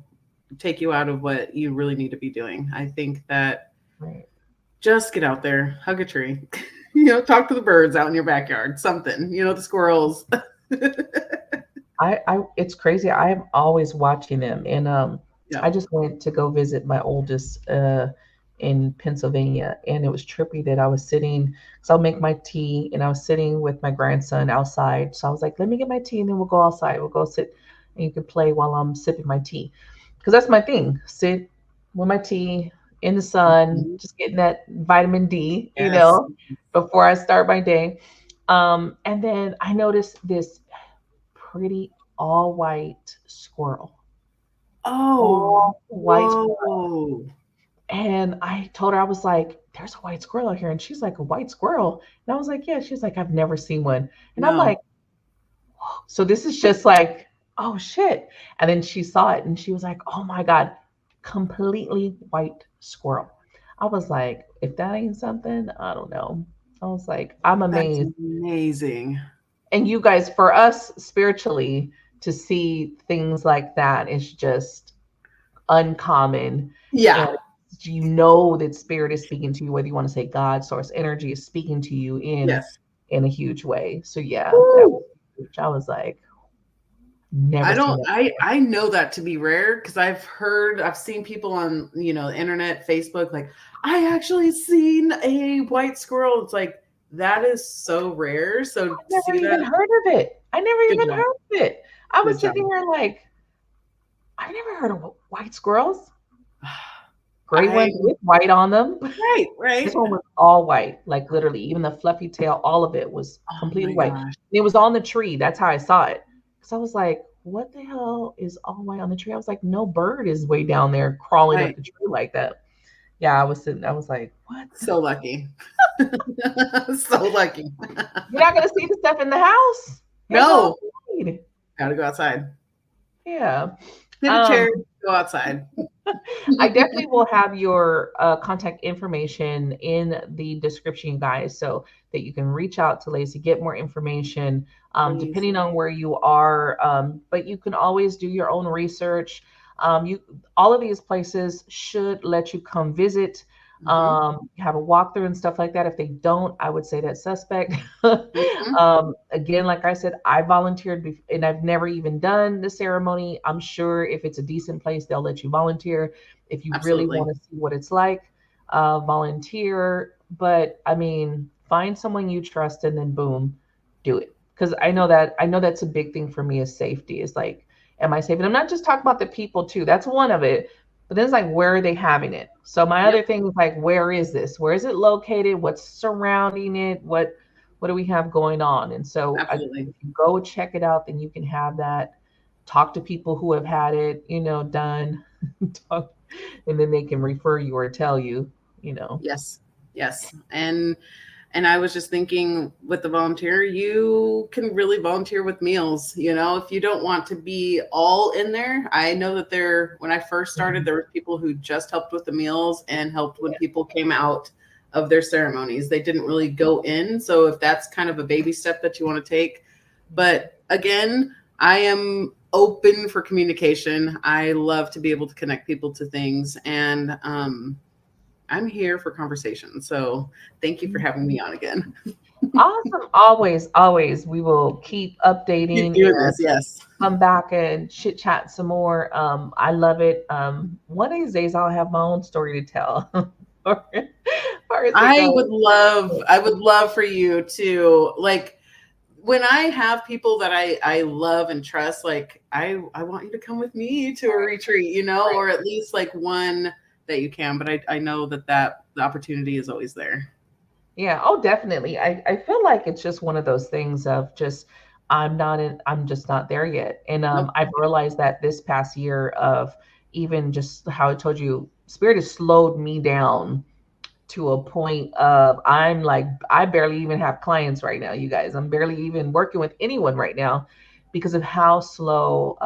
take you out of what you really need to be doing. I think that just get out there, hug a tree, talk to the birds out in your backyard, something, the squirrels. It's crazy. I am always watching them. And I just went to go visit my oldest in Pennsylvania. And it was trippy that I was sitting, because I'll make my tea, and I was sitting with my grandson outside. So I was like, let me get my tea and then we'll go outside. We'll go sit and you can play while I'm sipping my tea. Because that's my thing. Sit with my tea in the sun, just getting that vitamin D, before I start my day. And then I noticed this pretty all white squirrel. Oh, white squirrel. And I told her, I was like, there's a white squirrel out here. And she's like, a white squirrel? And I was like, yeah. She's like, I've never seen one. And I'm like, whoa. So this is just like, oh shit. And then she saw it and she was like, oh my God, completely white squirrel. I was like, if that ain't something, I don't know. I was like, I'm amazed. That's amazing. And you guys, for us spiritually, to see things like that is just uncommon. Yeah. And that spirit is speaking to you, whether you want to say God, source energy is speaking to you in a huge way. So yeah, that was huge. I was like, never seen that. I know that to be rare because I've seen people on, the internet, Facebook, like, I actually seen a white squirrel. It's like, that is so rare. So I never even heard of it. I never even heard of it. I was sitting here like, I've never heard of white squirrels. Gray ones with white on them. Right. This one was all white, like literally, even the fluffy tail, all of it was completely white. It was on the tree. That's how I saw it. Because I was like, what the hell is all white on the tree? I was like, no bird is way down there crawling up the tree like that. Yeah, I was like, what? So lucky. So lucky. You're not going to see the stuff in the house. No. Gotta go outside. Yeah. Get a chair, go outside. I definitely will have your contact information in the description, guys, so that you can reach out to Lacey, get more information, depending on where you are. But you can always do your own research. All of these places should let you come visit, have a walkthrough and stuff like that. If they don't, I would say that's suspect. Again, like I said, I volunteered and I've never even done the ceremony. I'm sure if it's a decent place, they'll let you volunteer. If you really want to see what it's like, volunteer. But I mean, find someone you trust and then boom, do it. Because I know that's a big thing for me is safety. Is like, am I safe? And I'm not just talking about the people too. That's one of it. But then it's like, where are they having it? So my other thing is like, where is this? Where is it located? What's surrounding it? What do we have going on? And so if you go check it out, then you can have that. Talk to people who have had it, done. And then they can refer you or tell you, Yes. And I was just thinking with the volunteer, you can really volunteer with meals. If you don't want to be all in there, I know that when I first started, there were people who just helped with the meals and helped when people came out of their ceremonies. They didn't really go in. So if that's kind of a baby step that you want to take, but again, I am open for communication. I love to be able to connect people to things. And I'm here for conversation. So thank you for having me on again. Awesome. Always. We will keep Keep updating doing and this. Yes. come back and chit chat some more. I love it. One of these days I'll have my own story to tell. Or as it I goes. would love for you to, like, when I have people that I love and trust, like I want you to come with me to a retreat, you know, or at least like one that you can. But I know that the opportunity is always there. Yeah, oh, definitely. I feel like it's just one of those things of just I'm just not there yet. And Nope. I've realized that this past year of even just how I told you, spirit has slowed me down to a point of I'm like, I barely even have clients right now, you guys. I'm barely even working with anyone right now because of how slow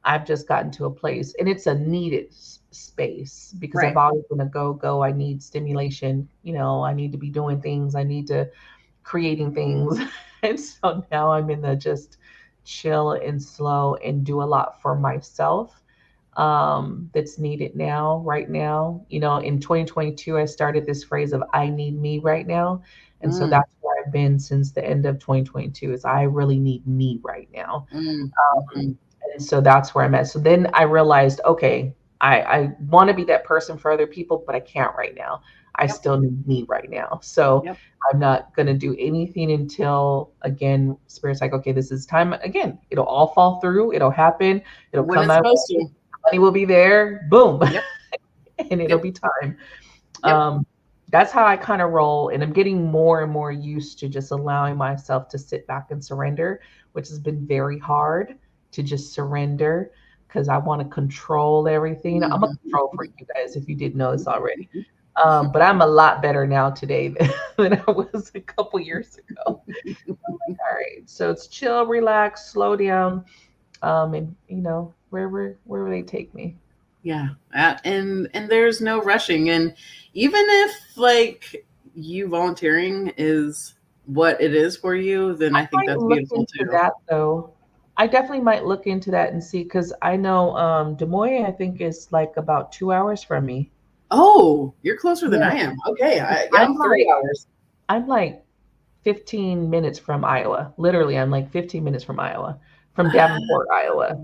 I've just gotten to a place. And it's a needed space because I've Right. always been a go. I need stimulation. You know, I need to be doing things. I need to creating things. And so now I'm in the just chill and slow and do a lot for myself that's needed now, right now. You know, in 2022, I started this phrase of I need me right now. And so Mm, that's where I've been since the end of 2022 is I really need me right now. mm, Um, mhm. and so that's where I'm at. So then I realized, okay, I want to be that person for other people, but I can't right now. I Yep. still need me right now. So Yep. I'm not going to do anything until, again, Spirit's like, okay, this is time. Again, it'll all fall through. It'll happen. It'll When come it's out. supposed to. Money will be there. Boom. Yep. And it'll Yep. be time. Yep. That's how I kind of roll. And I'm getting more and more used to just allowing myself to sit back and surrender, which has been very hard to just surrender because I want to control everything. I'm a control freak, you guys, if you didn't know this already. But I'm a lot better now today than I was a couple years ago. I'm like, all right, so it's chill, relax, slow down, and you know where they take me. Yeah. And there's no rushing. And even if like you volunteering is what it is for you, then I think Might that's look beautiful into too. that though. I definitely might look into that and see because I know Des Moines, I think, is like about 2 hours from me. Oh, you're closer than Yeah, I am. Okay. I'm I'm like 3 hours. I'm like 15 minutes from Iowa. Literally, I'm like 15 minutes from Iowa, from Davenport, Iowa.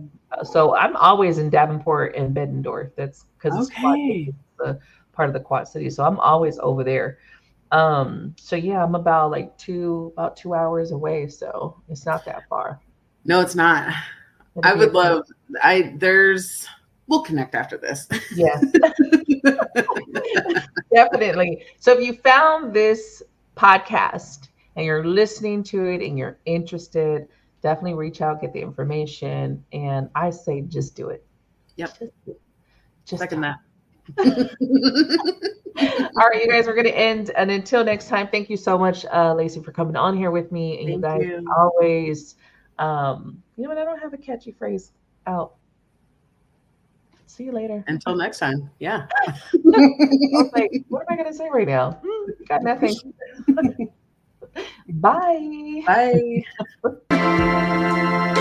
So I'm always in Davenport and Bettendorf. That's because it's Quad City, Okay. it's the part of the Quad City. So I'm always over there. So yeah, I'm about like about 2 hours away. So it's not that far. No, it's not. It'll I be a would quick, love we'll connect after this. yes. Definitely. So if you found this podcast and you're listening to it and you're interested, definitely reach out, get the information. And I say just do it. Yep. Just Second do that. it. All right, you guys, we're gonna end. And until next time, thank you so much, Lacey, for coming on here with me. And you Thank guys you. always you know what, I don't have a catchy phrase out. See you later. Until next time. Yeah. I was like, what am I gonna say right now? Got nothing. Bye. Bye.